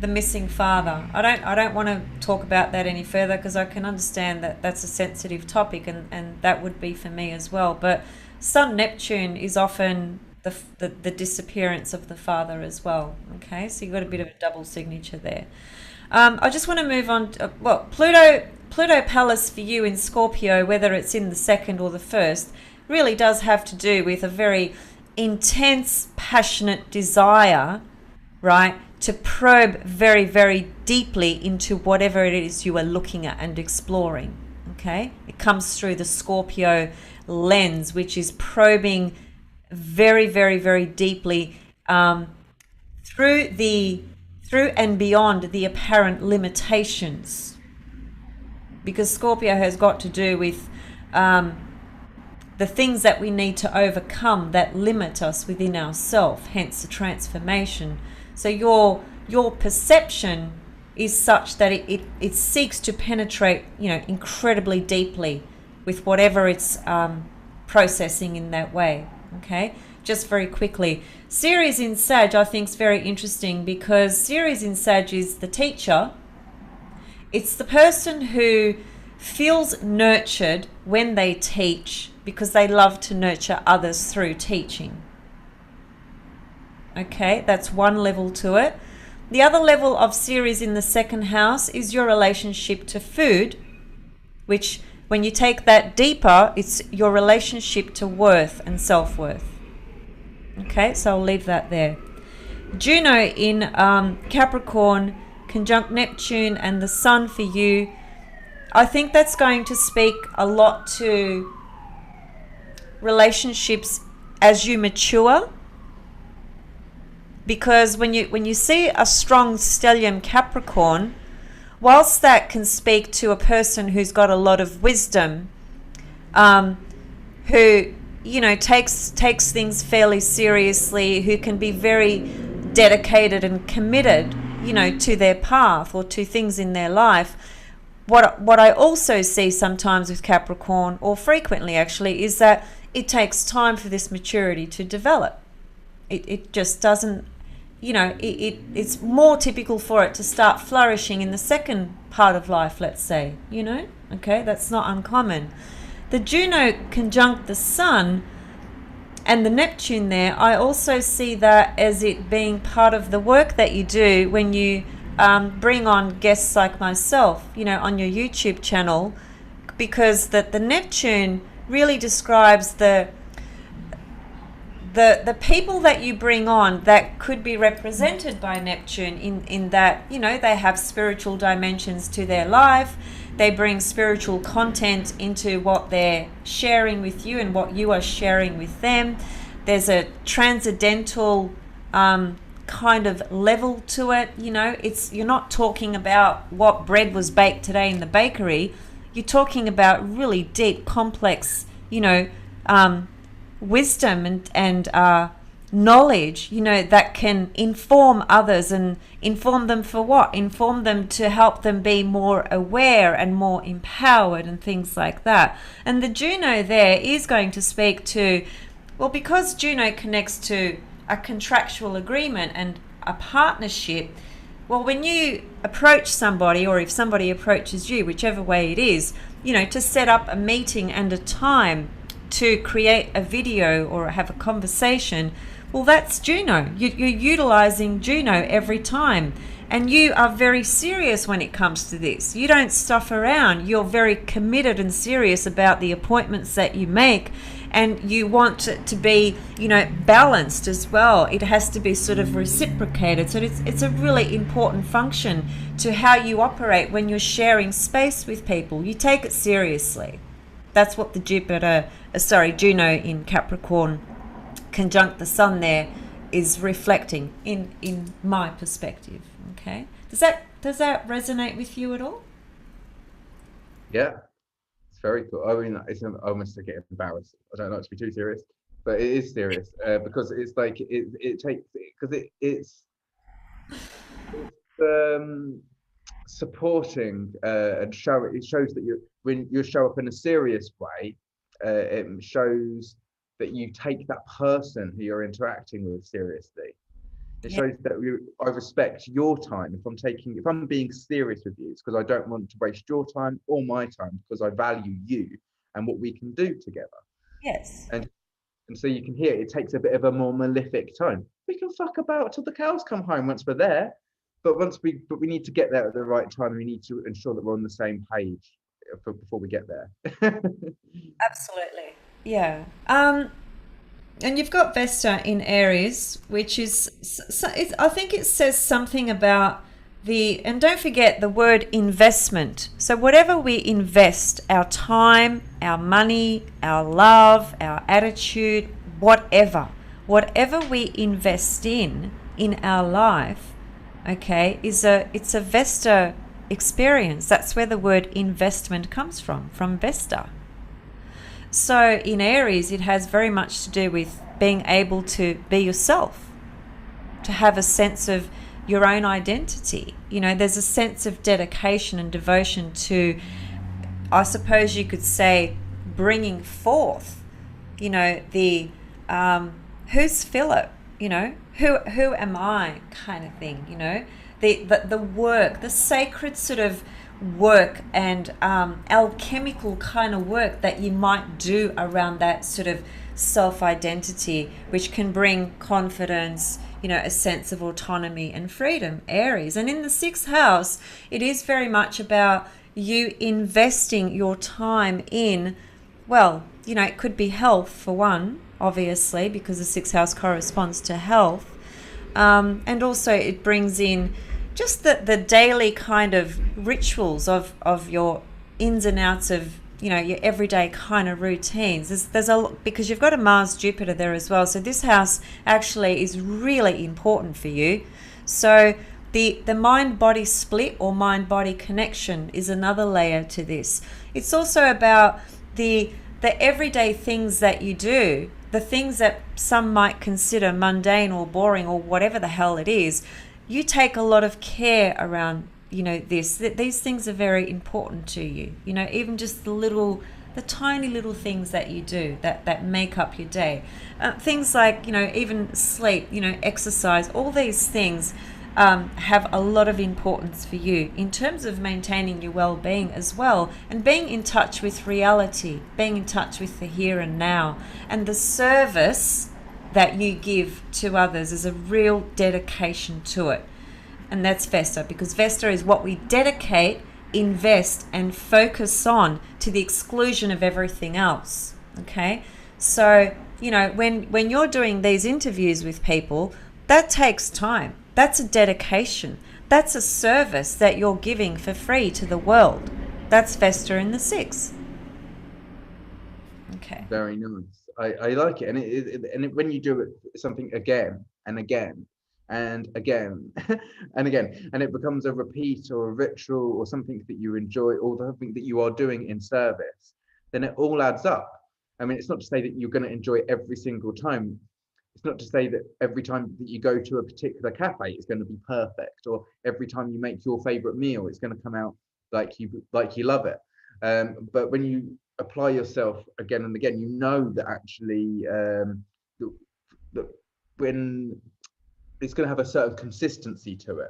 the missing father. I don't want to talk about that any further because I can understand that that's a sensitive topic, and that would be for me as well. But Sun Neptune is often the disappearance of the father as well. Okay, so you've got a bit of a double signature there. I just want to move on to, well, Pluto Palace for you in Scorpio, whether it's in the second or the first, really does have to do with a very intense, passionate desire, right, to probe very, very deeply into whatever it is you are looking at and exploring. Okay, it comes through the Scorpio lens, which is probing very, very, very deeply through and beyond the apparent limitations, because Scorpio has got to do with the things that we need to overcome that limit us within ourselves, hence the transformation. So your perception is such that it seeks to penetrate, you know, incredibly deeply with whatever it's processing in that way. Okay, just very quickly, Ceres in Sag I think is very interesting because Ceres in Sag is the teacher. It's the person who feels nurtured when they teach because they love to nurture others through teaching. Okay, that's one level to it. The other level of Ceres in the second house is your relationship to food, which when you take that deeper, it's your relationship to worth and self-worth. Okay, so I'll leave that there. Juno in Capricorn, conjunct Neptune and the Sun for you. I think that's going to speak a lot to relationships as you mature, because when you see a strong stellium Capricorn, whilst that can speak to a person who's got a lot of wisdom, who, you know, takes things fairly seriously, who can be very dedicated and committed, you know, to their path or to things in their life. What I also see sometimes with Capricorn, or frequently actually, is that it takes time for this maturity to develop. It just doesn't, you know, it's more typical for it to start flourishing in the second part of life, let's say, you know. Okay, that's not uncommon. The Juno conjunct the Sun and the Neptune there, I also see that as it being part of the work that you do when you bring on guests like myself, you know, on your YouTube channel, because the Neptune really describes the people that you bring on that could be represented by Neptune in that, you know, they have spiritual dimensions to their life. They bring spiritual content into what they're sharing with you and what you are sharing with them. There's a transcendental kind of level to it. You know, you're not talking about what bread was baked today in the bakery. You're talking about really deep, complex, you know, wisdom and knowledge, you know, that can inform others. And inform them for what? Inform them to help them be more aware and more empowered and things like that. And the Juno there is going to speak to, well, because Juno connects to a contractual agreement and a partnership. Well, when you approach somebody, or if somebody approaches you, whichever way it is, you know, to set up a meeting and a time to create a video or have a conversation, well, that's Juno. You're utilizing Juno every time. And you are very serious when it comes to this. You don't stuff around. You're very committed and serious about the appointments that you make. And you want it to be, you know, balanced as well. It has to be sort of reciprocated. So it's a really important function to how you operate when you're sharing space with people. You take it seriously. That's what the Juno in Capricorn conjunct the Sun there is reflecting in my perspective. Okay, does that resonate with you at all? Yeah, it's very cool. I mean, it's almost to get embarrassed. I don't like to be too serious, but it is serious because it's like it takes, because it's supporting and it shows that when you show up in a serious way, it shows that you take that person who you're interacting with seriously. It Yeah. shows that I respect your time. If I'm being serious with you, it's because I don't want to waste your time or my time, because I value you and what we can do together. Yes. And so you can hear it takes a bit of a more malefic tone. We can fuck about till the cows come home once we're there, but we need to get there at the right time. We need to ensure that we're on the same page before we get there. Absolutely. Yeah. And you've got Vesta in Aries, which is, so I think it says something about and don't forget the word investment. So whatever we invest, our time, our money, our love, our attitude, whatever we invest in our life, okay, it's a Vesta experience. That's where the word investment comes from Vesta. So in Aries, it has very much to do with being able to be yourself, to have a sense of your own identity. You know, there's a sense of dedication and devotion to, I suppose you could say, bringing forth, you know, the who's Philip, you know, who am I kind of thing, you know, the work, the sacred sort of work and alchemical kind of work that you might do around that sort of self-identity, which can bring confidence, you know, a sense of autonomy and freedom, Aries. And in the sixth house, it is very much about you investing your time in, well, you know, it could be health for one, obviously, because the sixth house corresponds to health. And also it brings in just the daily kind of rituals of your ins and outs of, you know, your everyday kind of routines. There's a, because you've got a Mars Jupiter there as well. So this house actually is really important for you. So the mind-body split or mind-body connection is another layer to this. It's also about the everyday things that you do, the things that some might consider mundane or boring or whatever the hell it is. You take a lot of care around, you know, these things are very important to you. You know, even just the tiny little things that you do that make up your day. Things like, you know, even sleep, you know, exercise, all these things have a lot of importance for you in terms of maintaining your well-being as well, and being in touch with reality, being in touch with the here and now, and the service that you give to others is a real dedication to it. And that's Vesta, because Vesta is what we dedicate, invest, and focus on to the exclusion of everything else. Okay? So, you know, when you're doing these interviews with people, that takes time. That's a dedication. That's a service that you're giving for free to the world. That's Vesta in the sixth. Okay. Very nice. I like it, and when you do it something again and again and again and again, and it becomes a repeat or a ritual or something that you enjoy or something that you are doing in service, then it all adds up. I mean, it's not to say that you're going to enjoy every single time. It's not to say that every time that you go to a particular cafe it's going to be perfect, or every time you make your favorite meal it's going to come out like you love it. But when you apply yourself again and again, you know that actually that when it's going to have a certain consistency to it.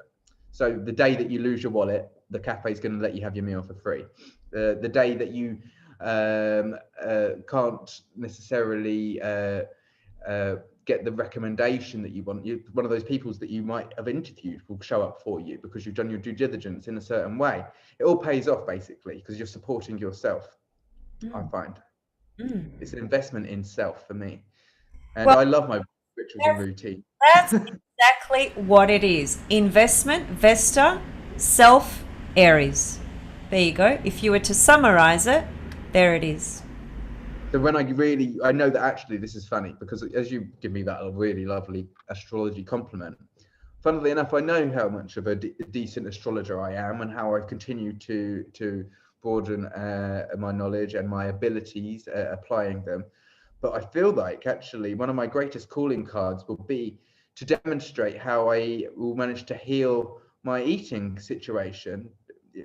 So the day that you lose your wallet, the cafe is going to let you have your meal for free. The day that you can't necessarily get the recommendation that you want, one of those people that you might have interviewed will show up for you because you've done your due diligence in a certain way. It all pays off basically because you're supporting yourself. I find it's an investment in self for me, and Well, I love my rituals and routine. that's exactly what it is. Investment, Vesta, self, Aries. There you go. If you were to summarize it, there it is. So when I know that actually this is funny because as you give me that really lovely astrology compliment, funnily enough, I know how much of a decent astrologer I am and how I've continued to broaden my knowledge and my abilities applying them. But I feel like actually one of my greatest calling cards will be to demonstrate how I will manage to heal my eating situation,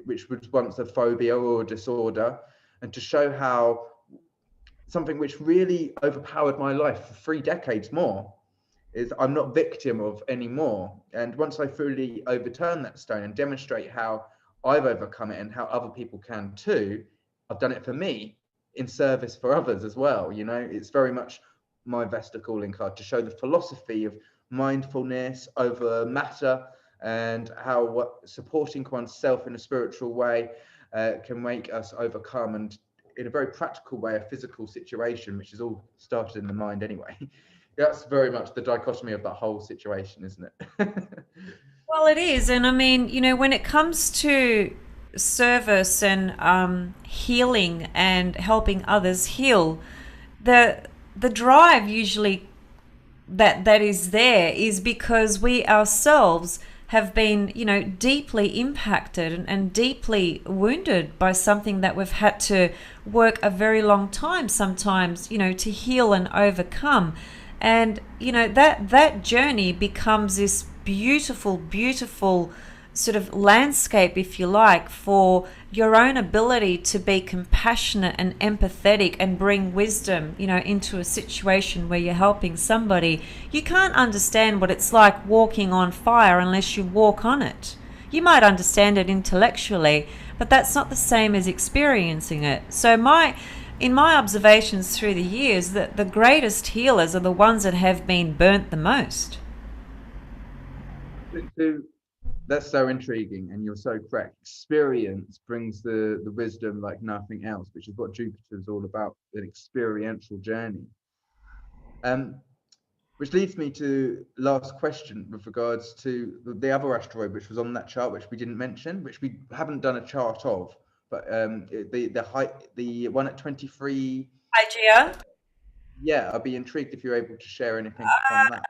which was once a phobia or a disorder, and to show how something which really overpowered my life for 3 decades more is I'm not victim of anymore. And once I fully overturn that stone and demonstrate how I've overcome it and how other people can too, I've done it for me in service for others as well. You know, it's very much my Vesta calling card to show the philosophy of mindfulness over matter and how supporting oneself in a spiritual way can make us overcome, and in a very practical way, a physical situation, which is all started in the mind anyway. That's very much the dichotomy of that whole situation, isn't it? Well, it is. And I mean, when it comes to service and healing and helping others heal, the the drive usually that is there is because we ourselves have been, deeply impacted and deeply wounded by something that we've had to work a very long time sometimes, to heal and overcome. And, that journey becomes this beautiful, beautiful sort of landscape, if you like, for your own ability to be compassionate and empathetic and bring wisdom, into a situation where you're helping somebody. You can't understand what it's like walking on fire unless you walk on it. You might understand it intellectually, but that's not the same as experiencing it. So in my observations through the years, that the greatest healers are the ones that have been burnt the most. That's so intriguing, and you're so correct. Experience brings the wisdom like nothing else, which is what Jupiter is all about, an experiential journey. Um, which leads me to last question with regards to the other asteroid, which was on that chart, which we didn't mention, which we haven't done a chart of, but the height, the one at 23. Hi, Gia. Yeah, I'd be intrigued if you're able to share anything on that.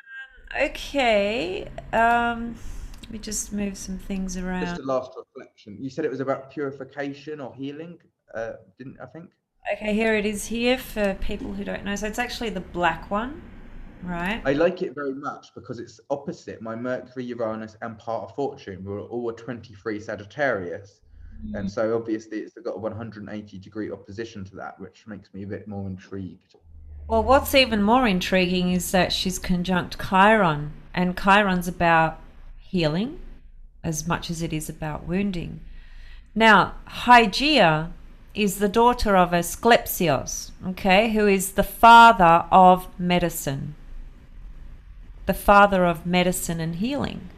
Okay. Let me just move some things Just around. a last reflection. You said it was about purification or healing, didn't I think? Okay, here it is here for people who don't know. So it's actually the black one, right? I like it very much because it's opposite my Mercury, Uranus, and part of Fortune. We're all a 23 Sagittarius. And so obviously it's got a 180-degree opposition to that, which makes me a bit more intrigued. Well, what's even more intriguing is that she's conjunct Chiron, and Chiron's about healing as much as it is about wounding. Now, Hygeia is the daughter of Asclepios, okay, who is the father of medicine, and healing.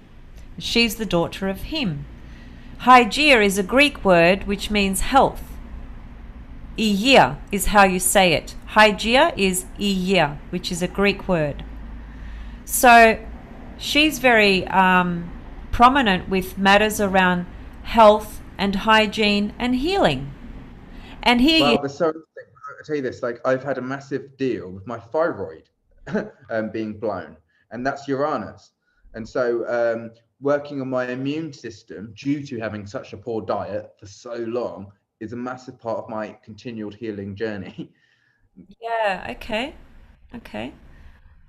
She's the daughter of him. Hygeia is a Greek word which means health. Iyia is how you say it. Hygeia is Iyia, which is a Greek word. So she's very prominent with matters around health and hygiene and healing. And here Wow, you... there's so interesting. I'll tell you this, like I've had a massive deal with my thyroid being blown, and that's Uranus. And so working on my immune system due to having such a poor diet for so long is a massive part of my continual healing journey. Yeah, okay. Okay.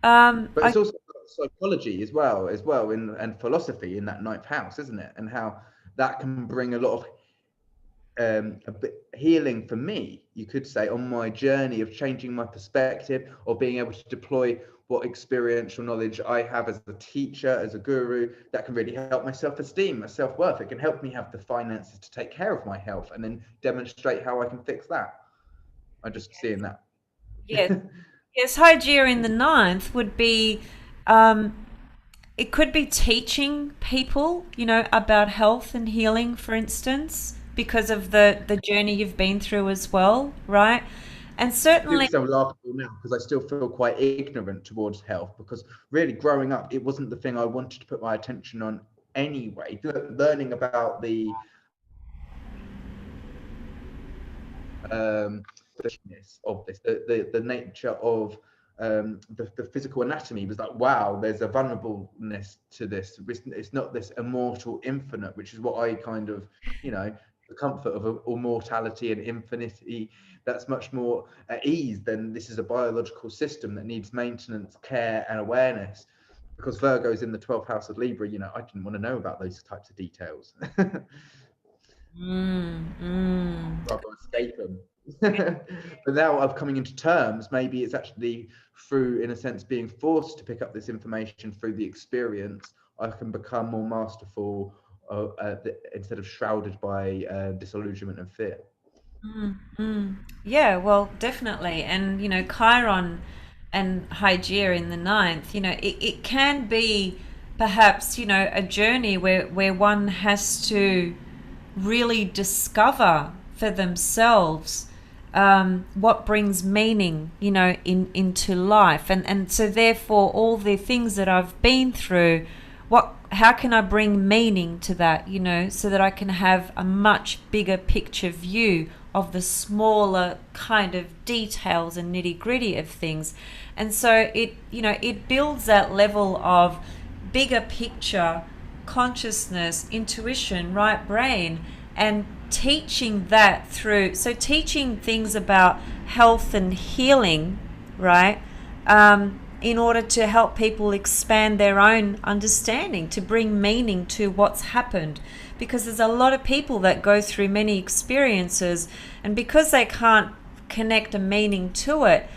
But I it's also psychology as well, and philosophy in that ninth house, isn't it? And how that can bring a lot of a bit healing for me, you could say, on my journey of changing my perspective, or being able to deploy what experiential knowledge I have as a teacher, as a guru, that can really help my self-esteem, my self-worth. It can help me have the finances to take care of my health and then demonstrate how I can fix that. I'm just seeing that. yes. Yes, Hygeia in the ninth would be um it could be teaching people, about health and healing, for instance, because of the journey you've been through as well, right? And certainly, It's so laughable now because I still feel quite ignorant towards health, because really growing up it wasn't the thing I wanted to put my attention on anyway. Learning about the of this, the nature of the physical anatomy was like, wow, there's a vulnerableness to this. It's not this immortal infinite, which is what I kind of, the comfort of immortality and infinity, that's much more at ease than this is a biological system that needs maintenance, care, and awareness. Because Virgo's in the 12th house of Libra, I didn't want to know about those types of details. mm, mm. Rather escape them. But now I'm coming into terms, maybe it's actually through, in a sense, being forced to pick up this information through the experience, I can become more masterful instead of shrouded by disillusionment and fear. Yeah, well, definitely. And, Chiron and Hygeia in the ninth, it can be perhaps, a journey where one has to really discover for themselves what brings meaning, into life. And so therefore all the things that I've been through, how can I bring meaning to that, so that I can have a much bigger picture view of the smaller kind of details and nitty-gritty of things. And so it builds that level of bigger picture consciousness, intuition, right brain, and teaching that through, so teaching things about health and healing, right, in order to help people expand their own understanding, to bring meaning to what's happened. Because there's a lot of people that go through many experiences, and because they can't connect a meaning to it,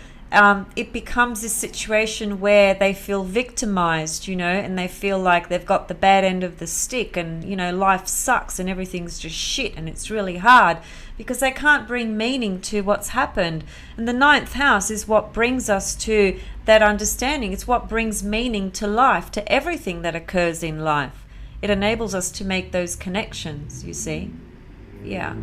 it becomes this situation where they feel victimized, and they feel like they've got the bad end of the stick, and, life sucks and everything's just shit and it's really hard because they can't bring meaning to what's happened. And the ninth house is what brings us to that understanding. It's what brings meaning to life, to everything that occurs in life. It enables us to make those connections, you see? Yeah.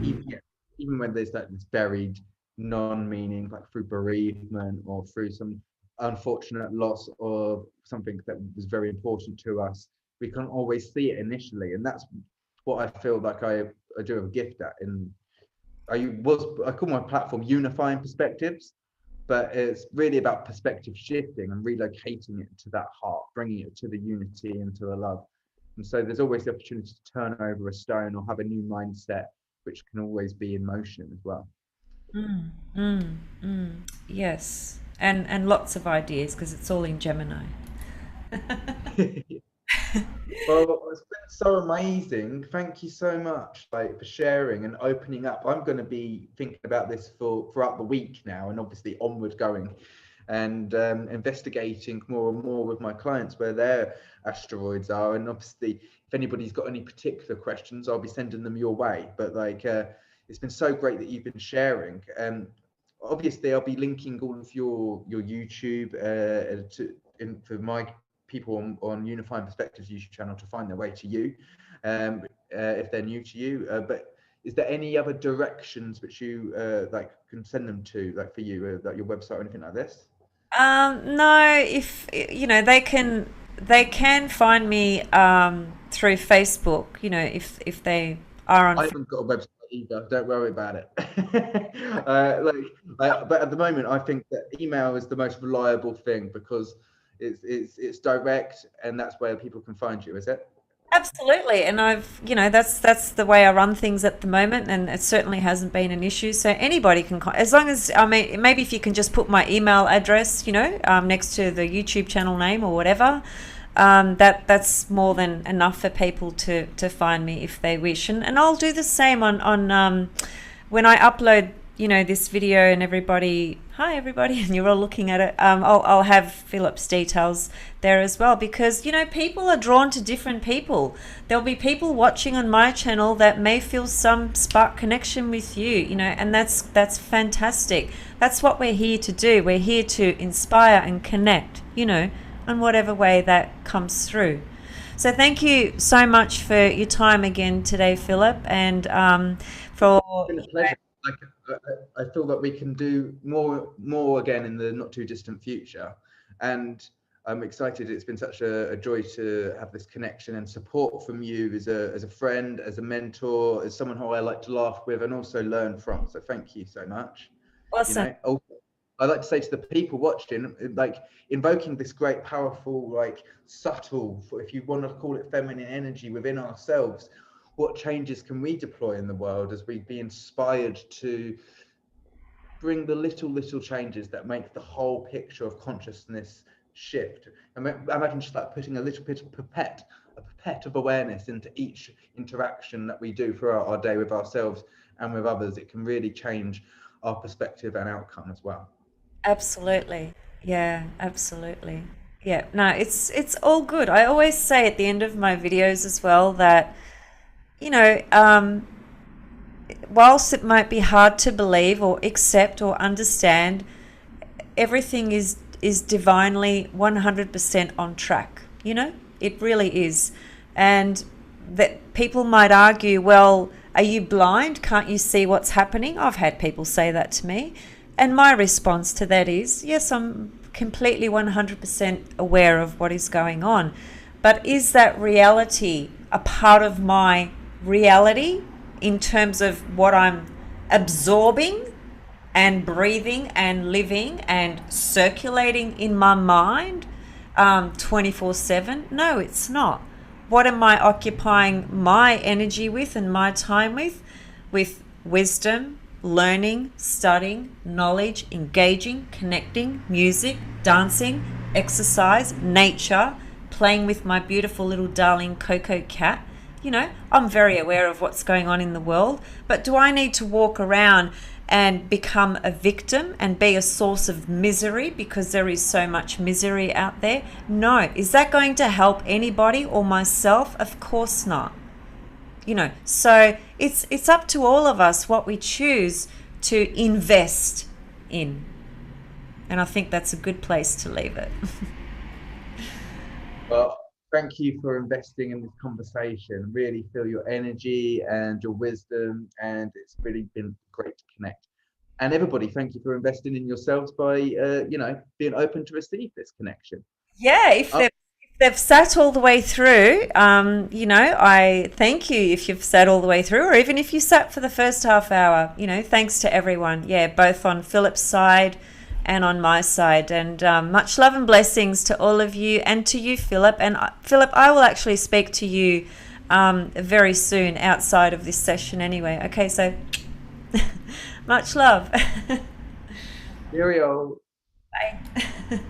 Even when there's like this buried non-meaning, like through bereavement or through some unfortunate loss of something that was very important to us, we can't always see it initially, and that's what I feel like I do have a gift at. And I call my platform Unifying Perspectives, but it's really about perspective shifting and relocating it to that heart, bringing it to the unity and to the love. And so there's always the opportunity to turn over a stone or have a new mindset, which can always be in motion as well. Yes. And lots of ideas because it's all in Gemini. Well, it's been so amazing. Thank you so much, like, for sharing and opening up. I'm going to be thinking about this throughout the week now, and obviously onward going, and investigating more and more with my clients where their asteroids are. And obviously, if anybody's got any particular questions, I'll be sending them your way. But like, it's been so great that you've been sharing. Obviously, I'll be linking all of your YouTube for my people on Unifying Perspectives YouTube channel to find their way to you, if they're new to you. But is there any other directions which you like can send them to, like for you, like your website or anything like this? No, if they can find me through Facebook, if they are on. I haven't got a website either. Don't worry about it. But at the moment, I think that email is the most reliable thing because it's direct, and that's where people can find you. Is it? Absolutely, and that's the way I run things at the moment, and it certainly hasn't been an issue. So anybody can, as long as, I mean, maybe if you can just put my email address, next to the YouTube channel name or whatever, that's more than enough for people to find me if they wish, and I'll do the same on when I upload, this video, and hi everybody, and you're all looking at it. I'll have Philip's details there as well, because people are drawn to different people. There'll be people watching on my channel that may feel some spark connection with you, and that's fantastic. That's what we're here to do. We're here to inspire and connect, in whatever way that comes through. So thank you so much for your time again today, Philip, and for. It's been a pleasure. Like, I feel that we can do more again in the not too distant future, and I'm excited. It's been such a joy to have this connection and support from you as a friend, as a mentor, as someone who I like to laugh with and also learn from. So thank you so much. Awesome. Also, I like to say to the people watching, like, invoking this great, powerful, like, subtle, if you want to call it, feminine energy within ourselves. What changes can we deploy in the world as we be inspired to bring the little changes that make the whole picture of consciousness shift? Imagine just like putting a little bit of a pipette of awareness into each interaction that we do throughout our day with ourselves and with others. It can really change our perspective and outcome as well. Absolutely. Yeah, absolutely. Yeah. No, it's all good. I always say at the end of my videos as well that, you know, whilst it might be hard to believe or accept or understand, everything is divinely 100% on track. You know, it really is. And that people might argue, well, are you blind? Can't you see what's happening? I've had people say that to me. And my response to that is, yes, I'm completely 100% aware of what is going on. But is that reality a part of my reality in terms of what I'm absorbing and breathing and living and circulating in my mind 24/7? No, it's not. What am I occupying my energy with and my time with? With wisdom, learning, studying, knowledge, engaging, connecting, music, dancing, exercise, nature, playing with my beautiful little darling Coco cat. You know, I'm very aware of what's going on in the world, but do I need to walk around and become a victim and be a source of misery because there is so much misery out there? No. Is that going to help anybody or myself? Of course not. You know, so it's up to all of us what we choose to invest in. And I think that's a good place to leave it. Well, thank you for investing in this conversation. Really feel your energy and your wisdom, and it's really been great to connect. And everybody, thank you for investing in yourselves by, being open to receive this connection. Yeah, if they've sat all the way through, I thank you if you've sat all the way through, or even if you sat for the first half hour. You know, thanks to everyone. Yeah, both on Philip's side and on my side. And much love and blessings to all of you, and to you, Philip. And Philip, I will actually speak to you very soon outside of this session anyway. Okay, so much love. Cheerio. Bye.